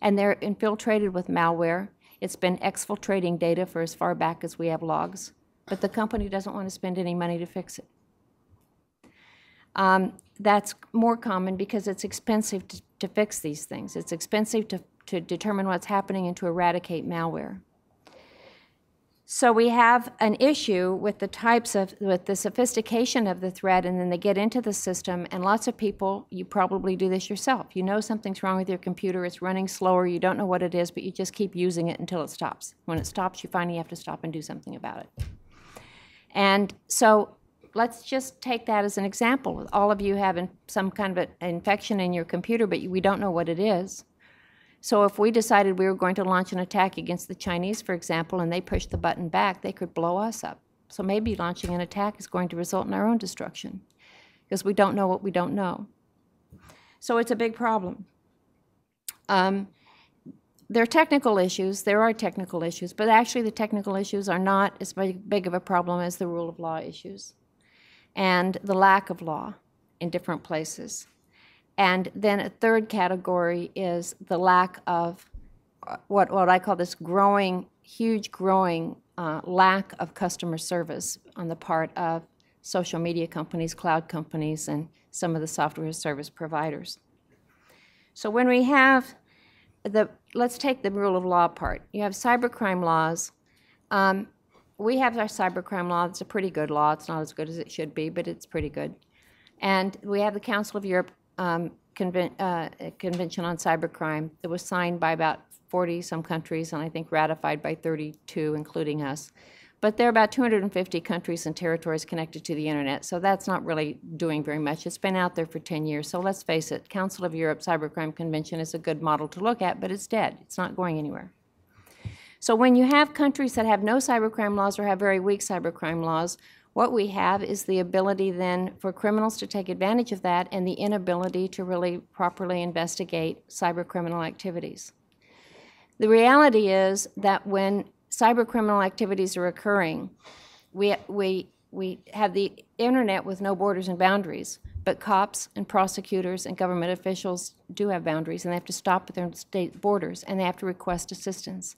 And they're infiltrated with malware. It's been exfiltrating data for as far back as we have logs. But the company doesn't want to spend any money to fix it. That's more common because it's expensive to fix these things. It's expensive to determine what's happening and to eradicate malware. So we have an issue with with the sophistication of the threat, and then they get into the system, and lots of people, you probably do this yourself. You know something's wrong with your computer, it's running slower, you don't know what it is, but you just keep using it until it stops. When it stops, you finally have to stop and do something about it. And so let's just take that as an example. All of you have some kind of an infection in your computer, but we don't know what it is. So if we decided we were going to launch an attack against the Chinese, for example, and they pushed the button back, they could blow us up. So maybe launching an attack is going to result in our own destruction because we don't know what we don't know. So it's a big problem. There are technical issues, but actually the technical issues are not as big of a problem as the rule of law issues and the lack of law in different places. And then a third category is the lack of what I call this huge growing lack of customer service on the part of social media companies, cloud companies, and some of the software service providers. So when we have let's take the rule of law part. You have cybercrime laws. We have our cybercrime law. It's a pretty good law. It's not as good as it should be, but it's pretty good. And we have the Council of Europe Convention on Cybercrime that was signed by about 40-some countries and I think ratified by 32, including us. But there are about 250 countries and territories connected to the Internet, so that's not really doing very much. It's been out there for 10 years, so let's face it, Council of Europe Cybercrime Convention is a good model to look at, but it's dead. It's not going anywhere. So when you have countries that have no cybercrime laws or have very weak cybercrime laws, what we have is the ability then for criminals to take advantage of that and the inability to really properly investigate cybercriminal activities. The reality is that when cybercriminal activities are occurring, we have the Internet with no borders and boundaries, but cops and prosecutors and government officials do have boundaries, and they have to stop at their state borders, and they have to request assistance.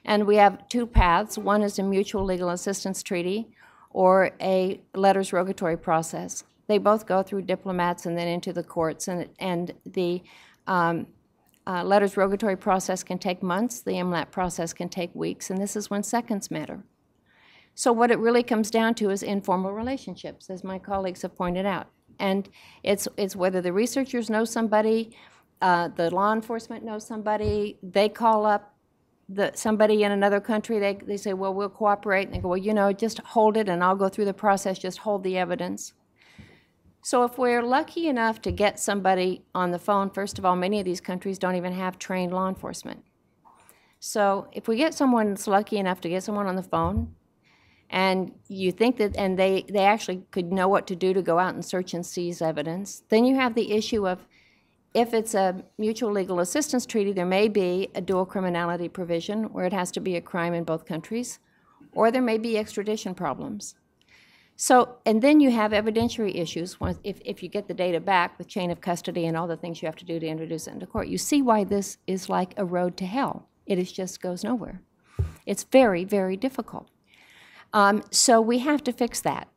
And we have two paths. One is a mutual legal assistance treaty, or a letters rogatory process. They both go through diplomats and then into the courts, and the letters rogatory process can take months, the MLAT process can take weeks, and this is when seconds matter. So what it really comes down to is informal relationships, as my colleagues have pointed out. And it's whether the researchers know somebody, the law enforcement knows somebody, they call up somebody in another country, they say, well, we'll cooperate. And they go, well, you know, just hold it and I'll go through the process, just hold the evidence. So if we're lucky enough to get somebody on the phone, first of all, many of these countries don't even have trained law enforcement. So if we get someone that's lucky enough to get someone on the phone, and you think that, and they actually could know what to do to go out and search and seize evidence, then you have the issue of, if it's a mutual legal assistance treaty, there may be a dual criminality provision where it has to be a crime in both countries, or there may be extradition problems. So, and then you have evidentiary issues if you get the data back with chain of custody and all the things you have to do to introduce it into court. You see why this is like a road to hell. It just goes nowhere. It's very, very difficult. So we have to fix that.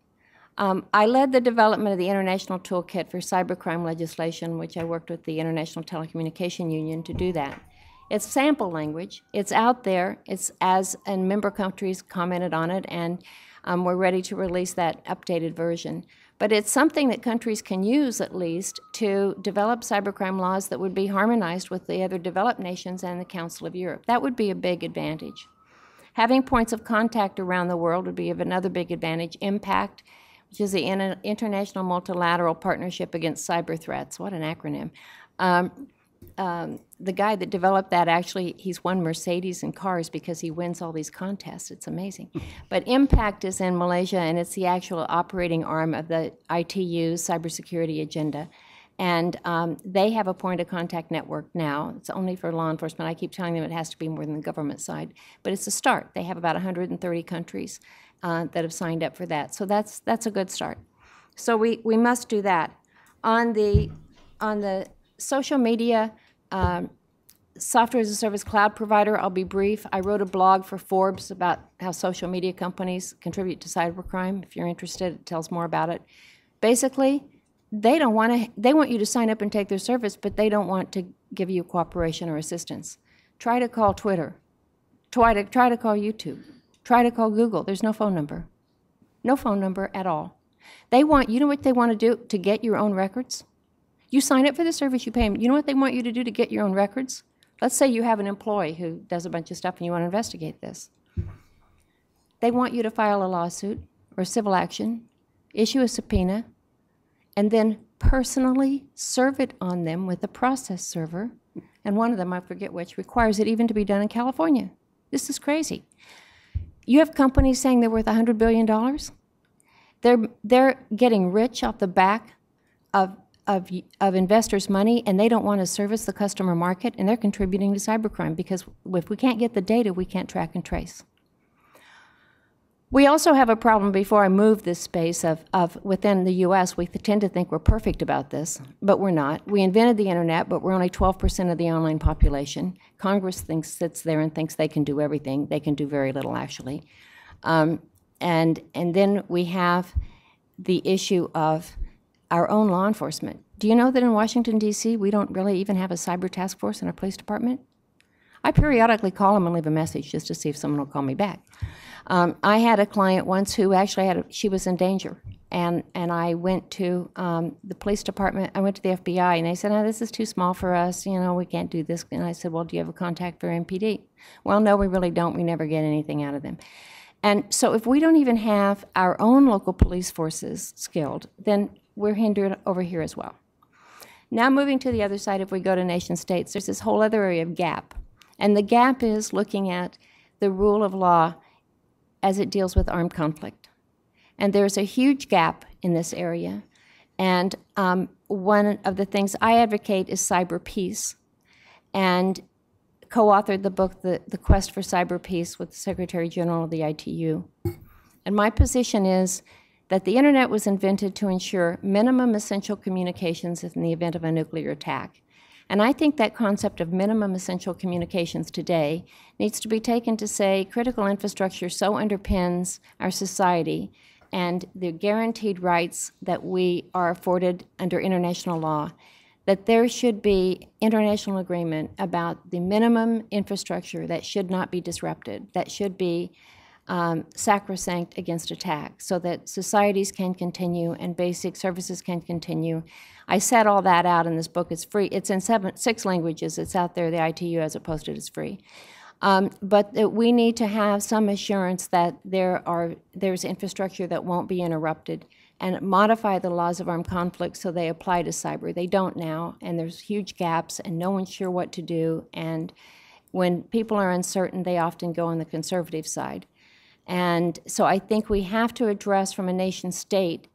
I led the development of the International Toolkit for Cybercrime Legislation, which I worked with the International Telecommunication Union to do that. It's sample language. It's out there. And member countries commented on it, and we're ready to release that updated version. But it's something that countries can use, at least, to develop cybercrime laws that would be harmonized with the other developed nations and the Council of Europe. That would be a big advantage. Having points of contact around the world would be of another big advantage. IMPACT, which is the International Multilateral Partnership Against Cyber Threats. What an acronym. The guy that developed that, actually, he's won Mercedes in cars because he wins all these contests. It's amazing. But IMPACT is in Malaysia, and it's the actual operating arm of the ITU's cybersecurity agenda. And they have a point of contact network now. It's only for law enforcement. I keep telling them it has to be more than the government side. But it's a start. They have about 130 countries that have signed up for that. So that's a good start. So we must do that. On the social media software as a service cloud provider, I'll be brief. I wrote a blog for Forbes about how social media companies contribute to cybercrime. If you're interested, it tells more about it. Basically, they don't want to, they want you to sign up and take their service, but they don't want to give you cooperation or assistance. Try to call Twitter. Try to call YouTube. Try to call Google. There's no phone number. No phone number at all. They want, you know what they want to do to get your own records? You sign up for the service, you pay them. You know what they want you to do to get your own records? Let's say you have an employee who does a bunch of stuff and you want to investigate this. They want you to file a lawsuit or civil action, issue a subpoena, and then personally serve it on them with a process server. And one of them, I forget which, requires it even to be done in California. This is crazy. You have companies saying they're worth $100 billion. They're getting rich off the back of investors' money, and they don't want to service the customer market, and they're contributing to cybercrime because if we can't get the data, we can't track and trace. We also have a problem before I move this space of within the U.S., we tend to think we're perfect about this, but we're not. We invented the internet, but we're only 12% of the online population. Congress sits there and thinks they can do everything. They can do very little, actually. And then we have the issue of our own law enforcement. Do you know that in Washington, D.C., we don't really even have a cyber task force in our police department? I periodically call them and leave a message just to see if someone will call me back. I had a client once who actually she was in danger, and I went to the police department. I went to the FBI, and they said, "No, this is too small for us. You know, we can't do this." And I said, "Well, do you have a contact for MPD?" "Well, no, we really don't. We never get anything out of them." And so if we don't even have our own local police forces skilled, then we're hindered over here as well. Now moving to the other side, if we go to nation states, there's this whole other area of gap. And the gap is looking at the rule of law as it deals with armed conflict. And there's a huge gap in this area. And one of the things I advocate is cyber peace, and co-authored the book, The Quest for Cyber Peace, with the Secretary General of the ITU. And my position is that the internet was invented to ensure minimum essential communications in the event of a nuclear attack. And I think that concept of minimum essential communications today needs to be taken to say critical infrastructure so underpins our society and the guaranteed rights that we are afforded under international law, that there should be international agreement about the minimum infrastructure that should not be disrupted, that should be sacrosanct against attack, so that societies can continue and basic services can continue. I set all that out in this book. It's free. It's in 6 languages. It's out there. The ITU has it posted. It's free. But we need to have some assurance that there's infrastructure that won't be interrupted, and modify the laws of armed conflict so they apply to cyber. They don't now, and there's huge gaps, and no one's sure what to do. And when people are uncertain, they often go on the conservative side. And so I think we have to address from a nation-state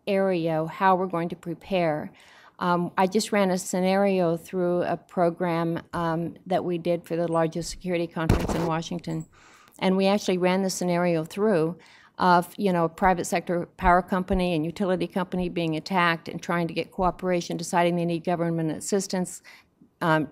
area how we're going to prepare. I just ran a scenario through a program that we did for the largest security conference in Washington. And we actually ran the scenario through of, you know, a private sector power company and utility company being attacked and trying to get cooperation, deciding they need government assistance.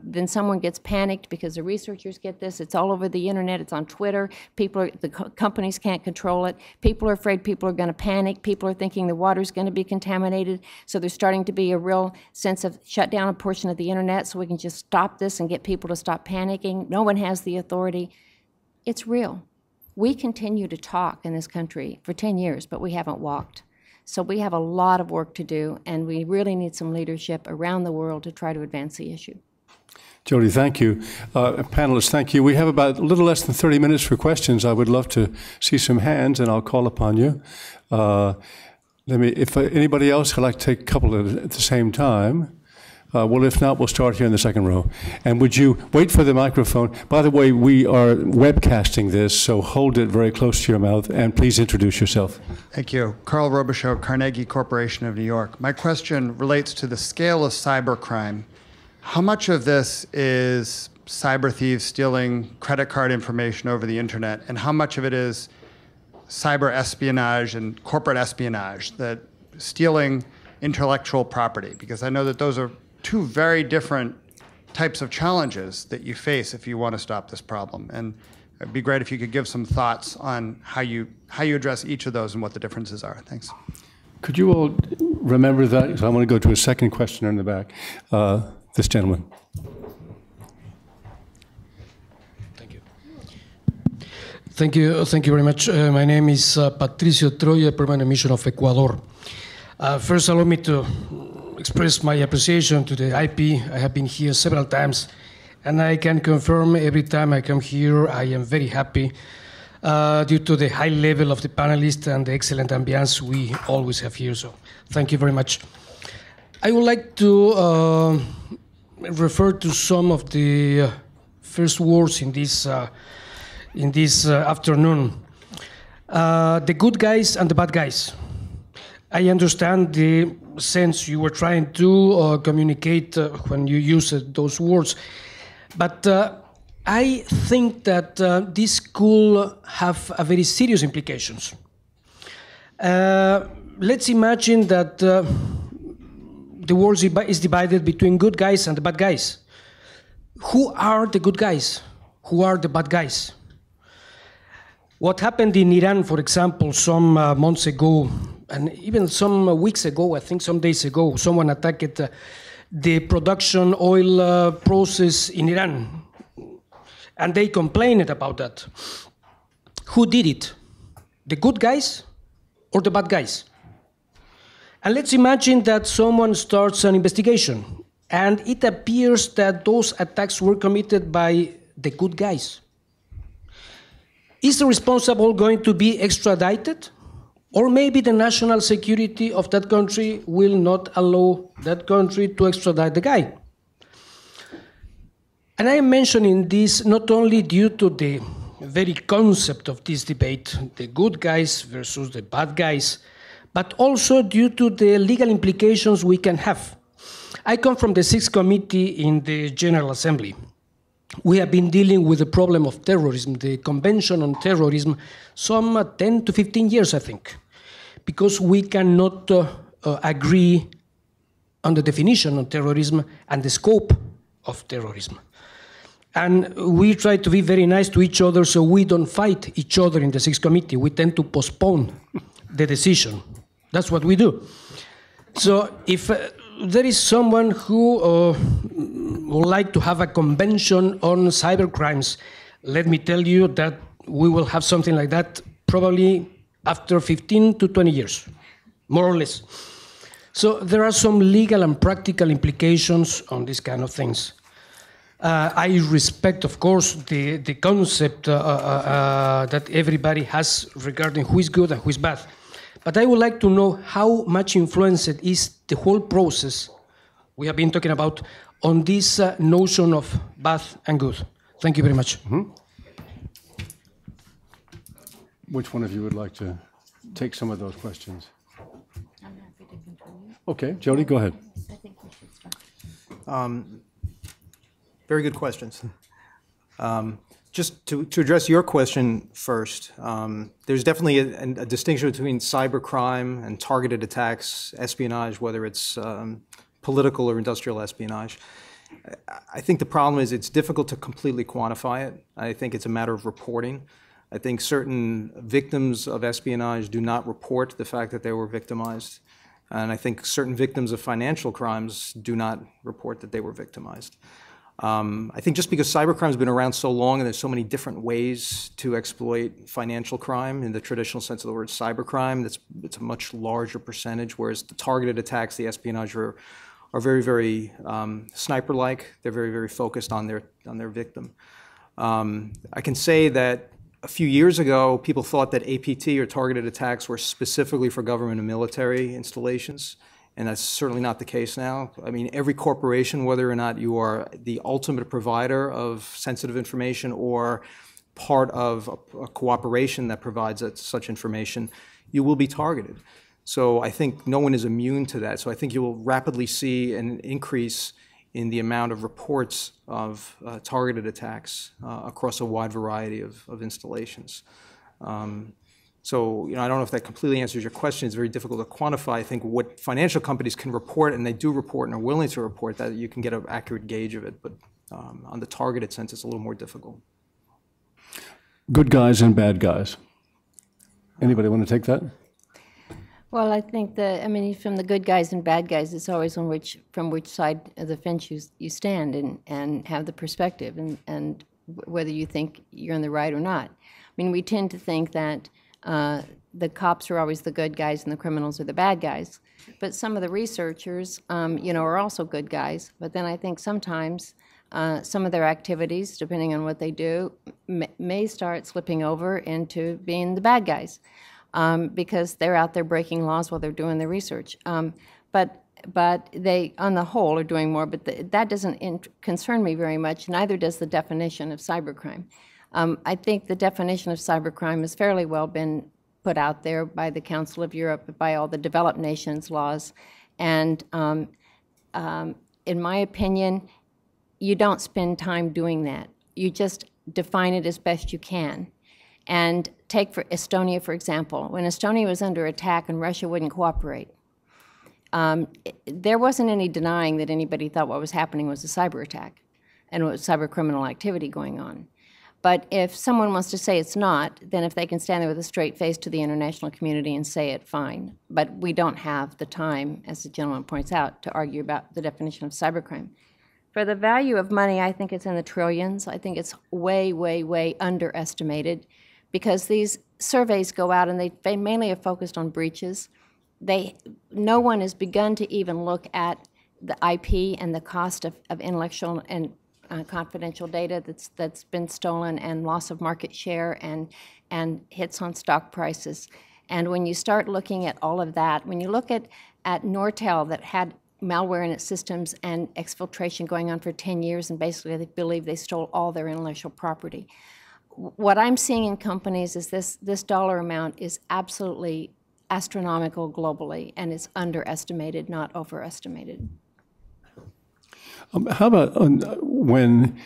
Then someone gets panicked because the researchers get this. It's all over the internet. It's on Twitter. The companies can't control it. People are afraid people are going to panic. People are thinking the water's going to be contaminated. So there's starting to be a real sense of shut down a portion of the internet so we can just stop this and get people to stop panicking. No one has the authority. It's real. We continue to talk in this country for 10 years, but we haven't walked. So we have a lot of work to do, and we really need some leadership around the world to try to advance the issue. Jody, thank you. Panelists, thank you. We have about a little less than 30 minutes for questions. I would love to see some hands, and I'll call upon you. If anybody else would like to take a couple at the same time. Well, if not, we'll start here in the second row. And would you wait for the microphone? By the way, we are webcasting this, so hold it very close to your mouth, and please introduce yourself. Thank you. Carl Robichaux, Carnegie Corporation of New York. My question relates to the scale of cybercrime. How much of this is cyber thieves stealing credit card information over the internet, and how much of it is cyber espionage and corporate espionage, that stealing intellectual property? Because I know that those are 2 very different types of challenges that you face if you want to stop this problem. And it'd be great if you could give some thoughts on how you address each of those and what the differences are. Thanks. Could you all remember that. So I want to go to a second questioner in the back. This gentleman. Thank you very much. My name is Patricio Troya, Permanent Mission of Ecuador. First, allow me to express my appreciation to the IP. I have been here several times, and I can confirm every time I come here, I am very happy due to the high level of the panelists and the excellent ambience we always have here. So, thank you very much. I would like to refer to some of the first words in this afternoon. The good guys and the bad guys. I understand the sense you were trying to communicate when you used those words, but I think that this could have a very serious implications. Let's imagine that the world is divided between good guys and the bad guys. Who are the good guys? Who are the bad guys? What happened in Iran, for example, some months ago, and even some weeks ago, I think some days ago, someone attacked the production oil process in Iran. And they complained about that. Who did it? The good guys or the bad guys? And let's imagine that someone starts an investigation, and it appears that those attacks were committed by the good guys. Is the responsible going to be extradited? Or maybe the national security of that country will not allow that country to extradite the guy. And I am mentioning this not only due to the very concept of this debate, the good guys versus the bad guys, but also due to the legal implications we can have. I come from the 6th Committee in the General Assembly. We have been dealing with the problem of terrorism, the Convention on Terrorism, some 10 to 15 years, I think, because we cannot agree on the definition of terrorism and the scope of terrorism. And we try to be very nice to each other so we don't fight each other in the 6th Committee. We tend to postpone the decision. That's what we do. So if there is someone who would like to have a convention on cybercrimes, let me tell you that we will have something like that probably after 15 to 20 years, more or less. So there are some legal and practical implications on these kind of things. I respect, of course, the concept that everybody has regarding who is good and who is bad. But I would like to know how much influence it is the whole process we have been talking about on this notion of bad and good. Thank you very much. Mm-hmm. Which one of you would like to take some of those questions? I'm happy to continue. Okay, Jody, go ahead. I think we should start. Very good questions. Just to address your question first, there's definitely a distinction between cybercrime and targeted attacks, espionage, whether it's political or industrial espionage. I think the problem is it's difficult to completely quantify it. I think it's a matter of reporting. I think certain victims of espionage do not report the fact that they were victimized. And I think certain victims of financial crimes do not report that they were victimized. I think just because cybercrime has been around so long and there's so many different ways to exploit financial crime in the traditional sense of the word cybercrime, it's a much larger percentage, whereas the targeted attacks, the espionage are very, very sniper-like. They're very, very focused on their victim. I can say that a few years ago, people thought that APT or targeted attacks were specifically for government and military installations. And that's certainly not the case now. I mean, every corporation, whether or not you are the ultimate provider of sensitive information or part of a cooperation that provides such information, you will be targeted. So I think no one is immune to that. So I think you will rapidly see an increase in the amount of reports of targeted attacks across a wide variety of installations. So, I don't know if that completely answers your question. It's very difficult to quantify. I think what financial companies can report, and they do report and are willing to report, that you can get an accurate gauge of it. But on the targeted sense, it's a little more difficult. Good guys and bad guys. Anybody want to take that? Well, I think I mean, from the good guys and bad guys, it's always from which side of the fence you stand and have the perspective and whether you think you're in the right or not. I mean, we tend to think that the cops are always the good guys and the criminals are the bad guys. But some of the researchers, are also good guys. But then I think sometimes some of their activities, depending on what they do, may start slipping over into being the bad guys. Because they're out there breaking laws while they're doing the research. But they, on the whole, are doing more, but that doesn't concern me very much, neither does the definition of cybercrime. I think the definition of cybercrime has fairly well been put out there by the Council of Europe, by all the developed nations' laws, and in my opinion, you don't spend time doing that. You just define it as best you can. And take for Estonia, for example. When Estonia was under attack and Russia wouldn't cooperate, there wasn't any denying that anybody thought what was happening was a cyber attack and it was cyber criminal activity going on. But if someone wants to say it's not, then if they can stand there with a straight face to the international community and say it, fine. But we don't have the time, as the gentleman points out, to argue about the definition of cybercrime. For the value of money, I think it's in the trillions. I think it's way, way, way underestimated, because these surveys go out and they mainly are focused on breaches. No one has begun to even look at the IP and the cost of intellectual and confidential data that's been stolen, and loss of market share and hits on stock prices. And when you start looking at all of that, when you look at Nortel that had malware in its systems and exfiltration going on for 10 years, and basically they believe they stole all their intellectual property. What I'm seeing in companies is this dollar amount is absolutely astronomical globally, and it's underestimated, not overestimated. How about when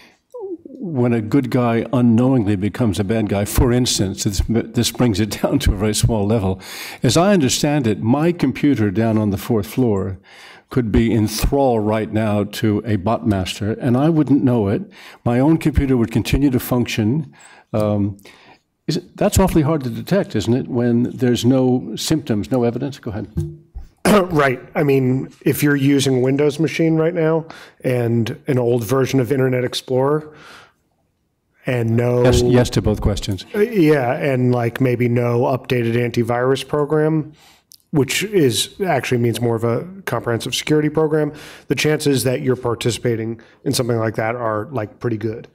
a good guy unknowingly becomes a bad guy? For instance, this brings it down to a very small level. As I understand it, my computer down on the 4th floor could be in thrall right now to a bot master, and I wouldn't know it. My own computer would continue to function. That's awfully hard to detect, isn't it, when there's no symptoms, no evidence? Go ahead. Right. I mean, if you're using a Windows machine right now and an old version of Internet Explorer and no... Yes to both questions. Yeah, and like maybe no updated antivirus program, which actually means more of a comprehensive security program, the chances that you're participating in something like that are like pretty good.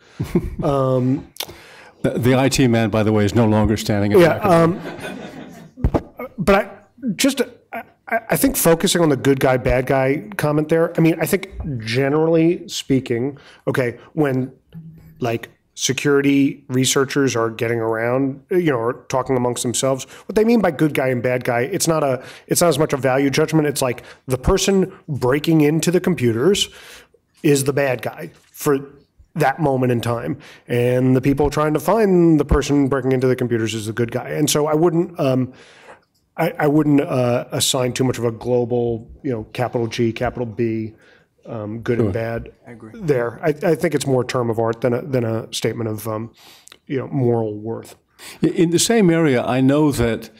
The IT man, by the way, is no longer standing at but I think focusing on the good guy, bad guy comment there, I mean, I think generally speaking, okay, when like security researchers are getting around, or talking amongst themselves, what they mean by good guy and bad guy, it's not as much a value judgment. It's like the person breaking into the computers is the bad guy for that moment in time, and the people trying to find the person breaking into the computers is the good guy. And so I wouldn't assign too much of a global, capital G, capital B, good and bad there. I think it's more a term of art than a statement of moral worth. In the same area, I know that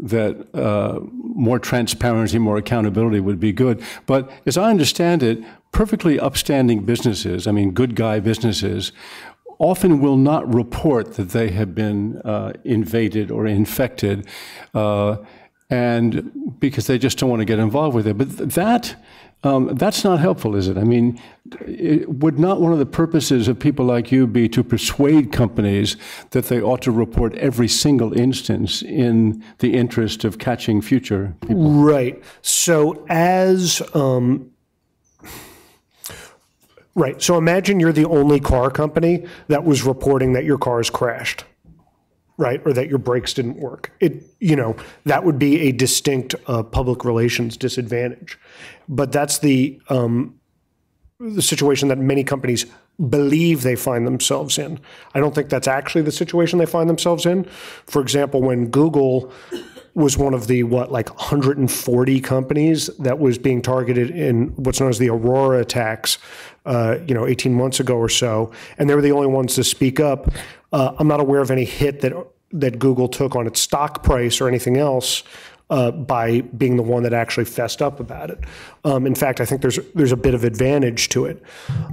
more transparency, more accountability would be good. But as I understand it, perfectly upstanding businesses, I mean good guy businesses, often will not report that they have been invaded or infected, and because they just don't want to get involved with it. But that's not helpful, is it? I mean, would not one of the purposes of people like you be to persuade companies that they ought to report every single instance in the interest of catching future people? Right. So Right. So imagine you're the only car company that was reporting that your cars crashed, right? Or that your brakes didn't work. That would be a distinct public relations disadvantage. But that's the situation that many companies believe they find themselves in. I don't think that's actually the situation they find themselves in. For example, when Google was one of the 140 companies that was being targeted in what's known as the Aurora attacks, 18 months ago or so, and they were the only ones to speak up. I'm not aware of any hit that Google took on its stock price or anything else by being the one that actually fessed up about it. In fact, I think there's a bit of advantage to it.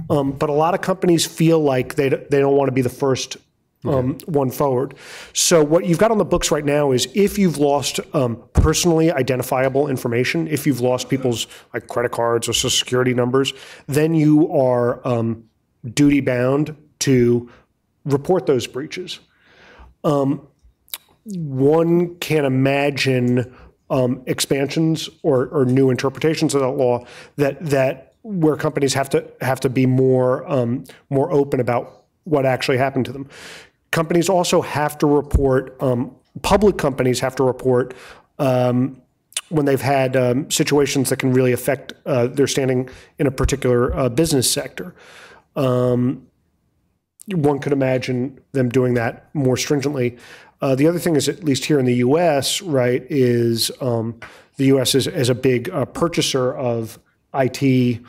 But a lot of companies feel like they don't want to be the first one forward. So what you've got on the books right now is if you've lost personally identifiable information, if you've lost people's like credit cards or social security numbers, then you are duty bound to report those breaches. One can imagine expansions or new interpretations of that law that where companies have to be more open about what actually happened to them. Companies also have to report. Public companies have to report when they've had situations that can really affect their standing in a particular business sector. One could imagine them doing that more stringently. The other thing is, at least here in the U.S., right, is the U.S. is a big purchaser of IT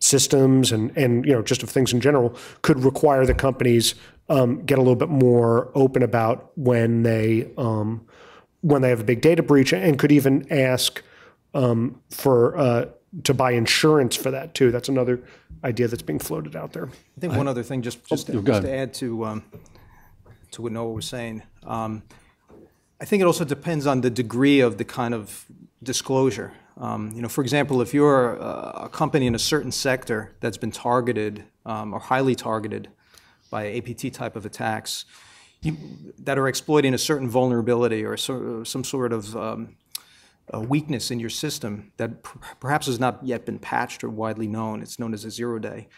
systems and just of things in general, could require the companies get a little bit more open about when they have a big data breach, and could even ask to buy insurance for that too. That's another idea that's being floated out there. I think one other thing, just to add to what Noah was saying, I think it also depends on the degree of the kind of disclosure. For example, if you're a company in a certain sector that's been targeted or highly targeted by APT type of attacks that are exploiting a certain vulnerability or some sort of a weakness in your system that perhaps has not yet been patched or widely known, it's known as a zero-day,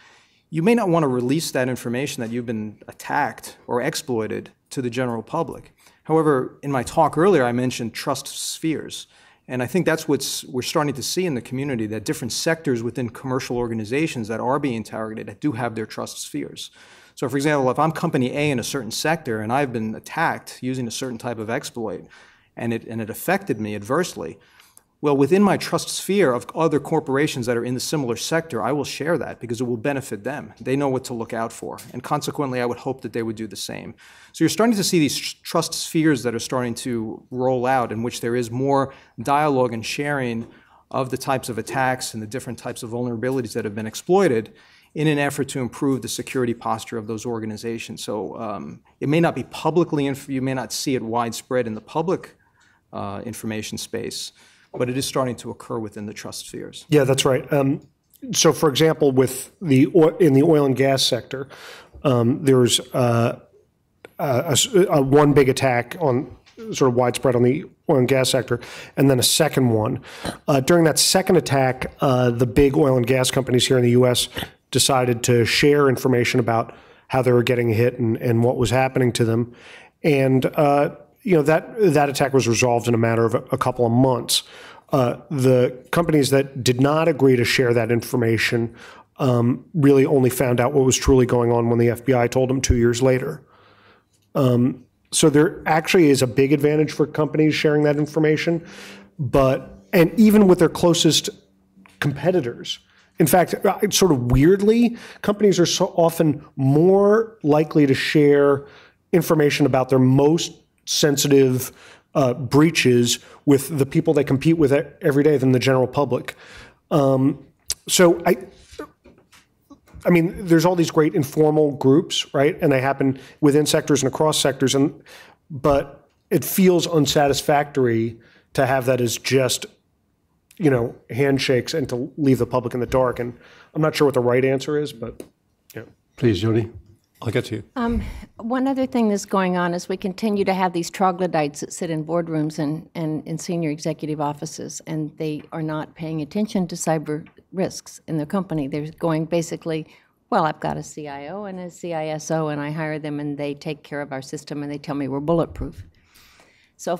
you may not want to release that information that you've been attacked or exploited to the general public. However, in my talk earlier, I mentioned trust spheres. And I think that's what we're starting to see in the community, that different sectors within commercial organizations that are being targeted do have their trust spheres. So for example, if I'm company A in a certain sector and I've been attacked using a certain type of exploit and it affected me adversely, well, within my trust sphere of other corporations that are in the similar sector, I will share that because it will benefit them. They know what to look out for. And consequently, I would hope that they would do the same. So you're starting to see these trust spheres that are starting to roll out in which there is more dialogue and sharing of the types of attacks and the different types of vulnerabilities that have been exploited in an effort to improve the security posture of those organizations. So it may not be publicly, you may not see it widespread in the public information space, but it is starting to occur within the trust spheres. Yeah, that's right. So, for example, in the oil and gas sector, there's one big attack on sort of widespread on the oil and gas sector, and then a second one. During that second attack, the big oil and gas companies here in the U.S. decided to share information about how they were getting hit and what was happening to them, and that attack was resolved in a matter of a couple of months. The companies that did not agree to share that information really only found out what was truly going on when the FBI told them 2 years later. So there actually is a big advantage for companies sharing that information, and even with their closest competitors. In fact, sort of weirdly, companies are so often more likely to share information about their most sensitive breaches with the people they compete with every day than the general public. So I mean, there's all these great informal groups, right? And they happen within sectors and across sectors, but it feels unsatisfactory to have that as just, handshakes and to leave the public in the dark. And I'm not sure what the right answer is, but yeah. Please, Jody. I'll get to you. One other thing that's going on is we continue to have these troglodytes that sit in boardrooms and in senior executive offices, and they are not paying attention to cyber risks in their company. They're going basically, well, I've got a CIO and a CISO, and I hire them, and they take care of our system, and they tell me we're bulletproof. So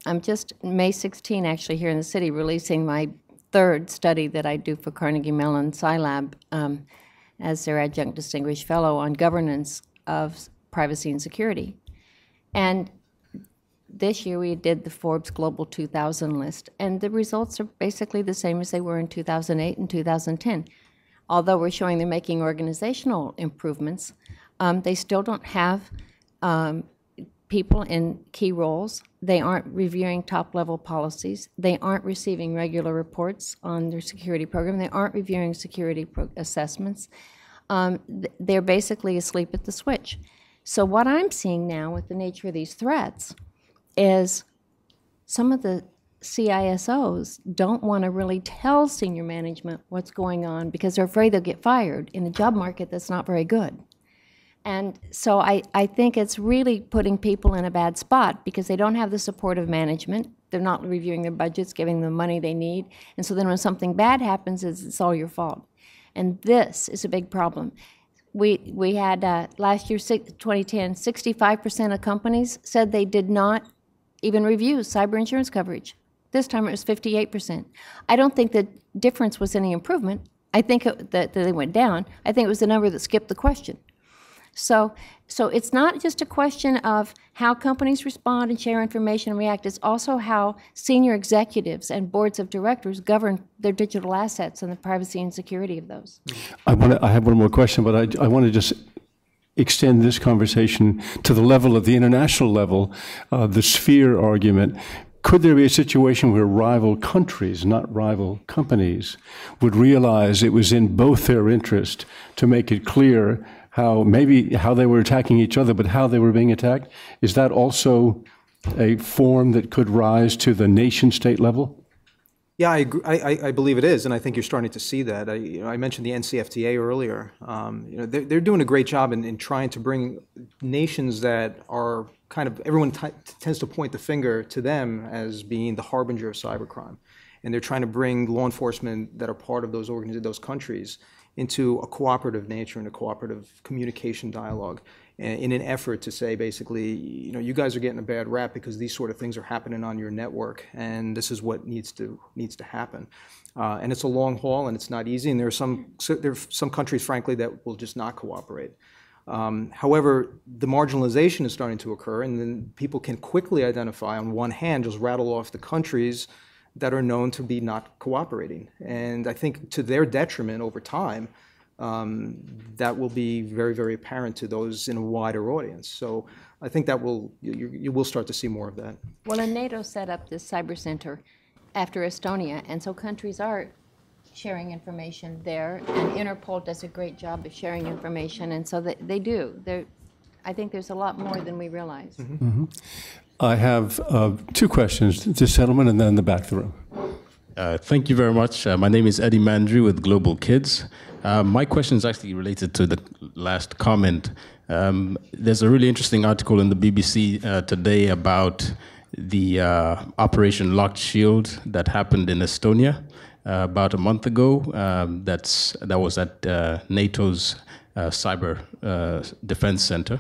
I'm just May 16, actually, here in the city, releasing my third study that I do for Carnegie Mellon Scilab as their adjunct distinguished fellow on governance of privacy and security. And this year we did the Forbes Global 2000 list, and the results are basically the same as they were in 2008 and 2010. Although we're showing they're making organizational improvements, they still don't have people in key roles. They aren't reviewing top-level policies. They aren't receiving regular reports on their security program. They aren't reviewing security assessments. They're basically asleep at the switch. So what I'm seeing now with the nature of these threats is some of the CISOs don't want to really tell senior management what's going on because they're afraid they'll get fired in a job market that's not very good. And so I think it's really putting people in a bad spot because they don't have the support of management. They're not reviewing their budgets, giving them the money they need. And so then when something bad happens, it's all your fault. And this is a big problem. We had last year, 2010, 65% of companies said they did not even review cyber insurance coverage. This time it was 58%. I don't think the difference was any improvement. I think that they went down. I think it was the number that skipped the question. So it's not just a question of how companies respond and share information and react. It's also how senior executives and boards of directors govern their digital assets and the privacy and security of those. I have one more question, but I want to just extend this conversation to the level of the international level, the sphere argument. Could there be a situation where rival countries, not rival companies, would realize it was in both their interest to make it clear how they were attacking each other, but how they were being attacked? Is that also a form that could rise to the nation-state level? Yeah, I agree. I believe it is, and I think you're starting to see that. I mentioned the NCFTA earlier. They're doing a great job in trying to bring nations that are kind of, everyone tends to point the finger to them as being the harbinger of cybercrime. And they're trying to bring law enforcement that are part of those countries into a cooperative nature and a cooperative communication dialogue in an effort to say, basically, you guys are getting a bad rap because these sort of things are happening on your network, and this is what needs to happen. And it's a long haul, and it's not easy, and there are some countries, frankly, that will just not cooperate. However, the marginalization is starting to occur, and then people can quickly identify, on one hand, just rattle off the countries that are known to be not cooperating. And I think to their detriment over time, that will be very, very apparent to those in a wider audience. So I think that you will start to see more of that. Well, and NATO set up this cyber center after Estonia, and so countries are sharing information there, and Interpol does a great job of sharing information, and so they do. I think there's a lot more than we realize. Mm-hmm. Mm-hmm. I have two questions. This gentleman and then in the back of the room. Thank you very much. My name is Eddie Mandry with Global Kids. My question is actually related to the last comment. There's a really interesting article in the BBC today about the Operation Locked Shield that happened in Estonia about a month ago. That was at NATO's Cyber Defense Center.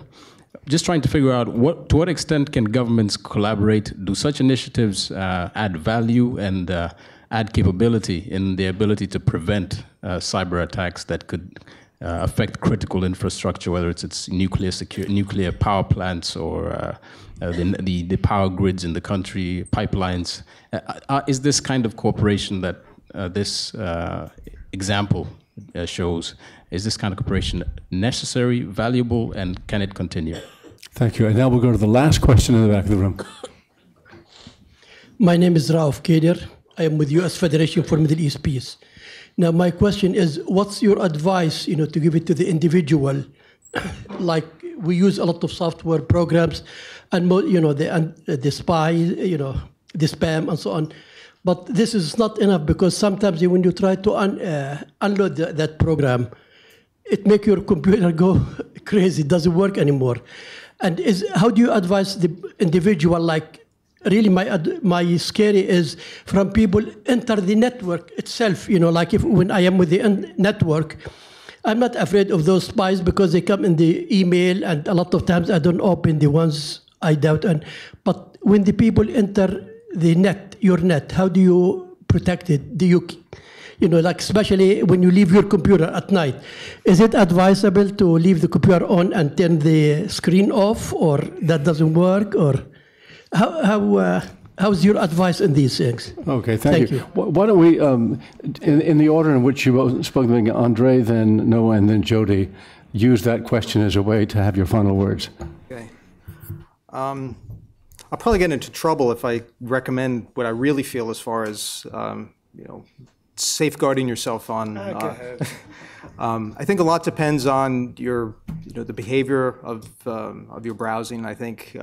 Just trying to figure out to what extent can governments collaborate? Do such initiatives add value and add capability in the ability to prevent cyber attacks that could affect critical infrastructure, whether it's nuclear power plants or the power grids in the country, pipelines? Is this kind of cooperation that this example shows, is this kind of cooperation necessary, valuable, and can it continue? Thank you. And now we'll go to the last question in the back of the room. My name is Rauf Kader. I am with U.S. Federation for Middle East Peace. Now, my question is, what's your advice, to give it to the individual? Like, we use a lot of software programs, and the spy, the spam, and so on. But this is not enough, because sometimes when you try to unload that program, it makes your computer go crazy. It doesn't work anymore. And how do you advise the individual? Like, really, my scary is from people enter the network itself. Like when I am with the network, I'm not afraid of those spies because they come in the email, and a lot of times I don't open the ones I doubt. But when the people enter the net, your net, how do you protect it? Do you, like especially when you leave your computer at night, is it advisable to leave the computer on and turn the screen off, or that doesn't work, or how's your advice in these things? Okay, thank you. Why don't we, in the order in which you spoke, Andre, then Noah, and then Jody, use that question as a way to have your final words. Okay. I'll probably get into trouble if I recommend what I really feel as far as safeguarding yourself on. I think a lot depends on your, the behavior of your browsing. I think,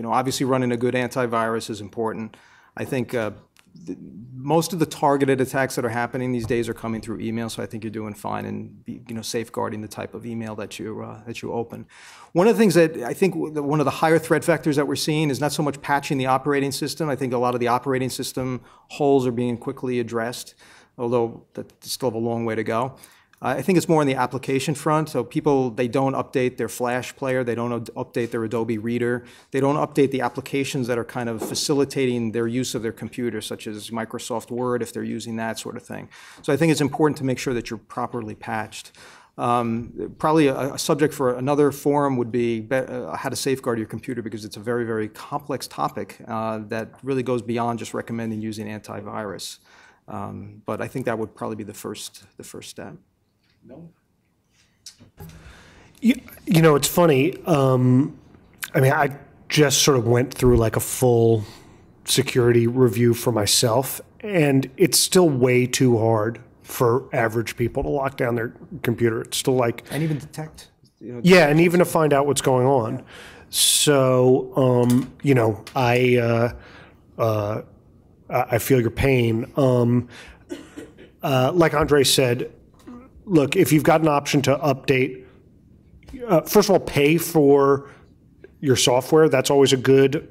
obviously running a good antivirus is important. I think most of the targeted attacks that are happening these days are coming through email, so I think you're doing fine in safeguarding the type of email that you open. One of the things that I think one of the higher threat vectors that we're seeing is not so much patching the operating system. I think a lot of the operating system holes are being quickly addressed, although they still have a long way to go. I think it's more on the application front. So people, they don't update their Flash player, they don't update their Adobe Reader, they don't update the applications that are kind of facilitating their use of their computer, such as Microsoft Word, if they're using that sort of thing. So I think it's important to make sure that you're properly patched. Probably a subject for another forum would be how to safeguard your computer, because it's a very, very complex topic that really goes beyond just recommending using antivirus. But I think that would probably be the first step. No. It's funny. I just sort of went through like a full security review for myself, and it's still way too hard for average people to lock down their computer. It's still like... And even detect. Yeah, and even to find out what's going on. Yeah. So, I feel your pain. Like Andre said, look, if you've got an option to update, first of all, pay for your software. That's always a good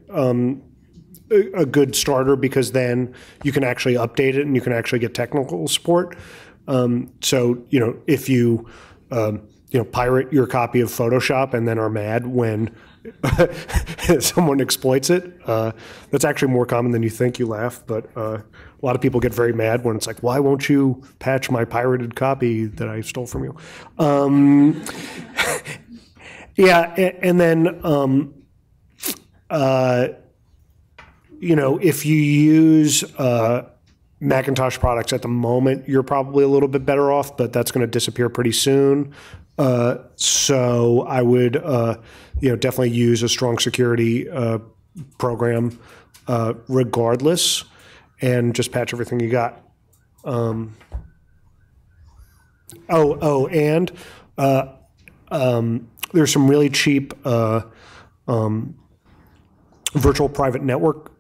starter, because then you can actually update it and you can actually get technical support. So, if you, pirate your copy of Photoshop and then are mad when someone exploits it, that's actually more common than you think. You laugh, but a lot of people get very mad when it's like, why won't you patch my pirated copy that I stole from you? Yeah, and then, if you use Macintosh products at the moment, you're probably a little bit better off, but that's going to disappear pretty soon. So I would, definitely use a strong security program regardless, and just patch everything you got. And there's some really cheap virtual private network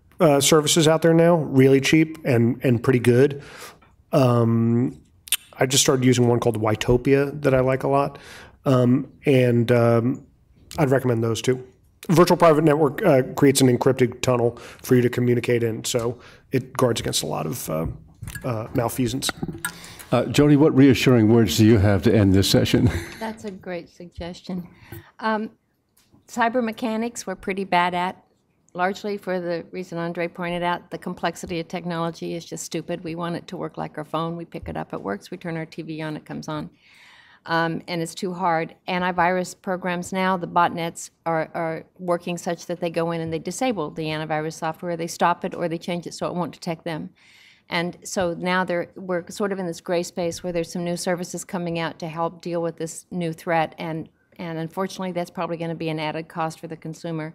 services out there now, really cheap and pretty good. I just started using one called Ytopia that I like a lot, and I'd recommend those too. Virtual private network creates an encrypted tunnel for you to communicate in, so it guards against a lot of malfeasance. Jody, what reassuring words do you have to end this session? That's a great suggestion. Cyber mechanics we're pretty bad at, largely for the reason Andre pointed out. The complexity of technology is just stupid. We want it to work like our phone. We pick it up, it works. We turn our TV on, it comes on. And it's too hard. Antivirus programs now, the botnets are working such that they go in and they disable the antivirus software. They stop it or they change it so it won't detect them. And so now we're sort of in this gray space where there's some new services coming out to help deal with this new threat. And unfortunately, that's probably going to be an added cost for the consumer.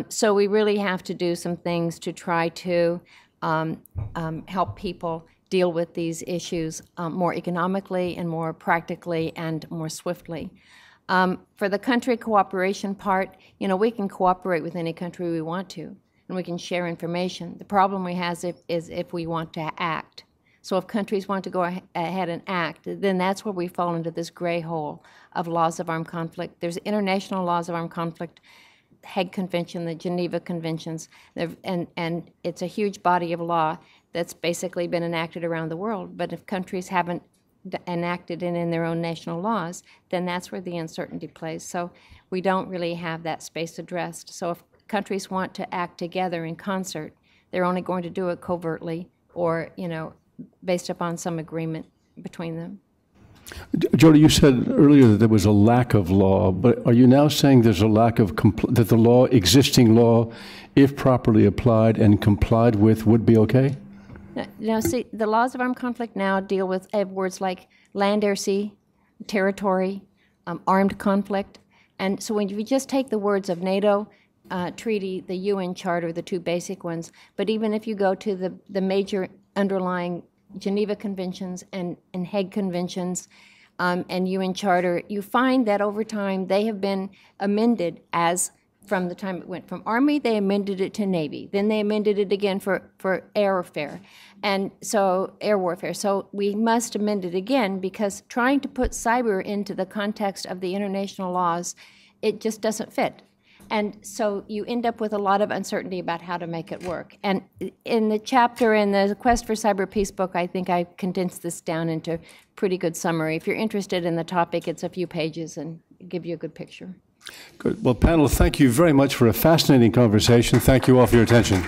So we really have to do some things to try to help people deal with these issues more economically and more practically and more swiftly. For the country cooperation part, we can cooperate with any country we want to, and we can share information. The problem we have is if we want to act. So if countries want to go ahead and act, then that's where we fall into this gray hole of laws of armed conflict. There's international laws of armed conflict, Hague Convention, the Geneva Conventions, and it's a huge body of law that's basically been enacted around the world. But if countries haven't enacted it in their own national laws, then that's where the uncertainty plays. So we don't really have that space addressed. So if countries want to act together in concert, they're only going to do it covertly or, based upon some agreement between them. Jody, you said earlier that there was a lack of law, but are you now saying there's a lack of that the existing law, if properly applied and complied with, would be okay? No, see, the laws of armed conflict now deal with words like land, air, sea, territory, armed conflict. And so when you just take the words of NATO treaty, the UN Charter, the two basic ones. But even if you go to the major underlying Geneva Conventions and Hague Conventions and UN Charter, you find that over time they have been amended as from the time it went from Army, they amended it to Navy. Then they amended it again for airfare, and so air warfare. So we must amend it again because trying to put cyber into the context of the international laws, it just doesn't fit. And so you end up with a lot of uncertainty about how to make it work. And in the chapter in the Quest for Cyber Peace book, I think I condensed this down into a pretty good summary. If you're interested in the topic, it's a few pages and give you a good picture. Good. Well, panel, thank you very much for a fascinating conversation. Thank you all for your attention.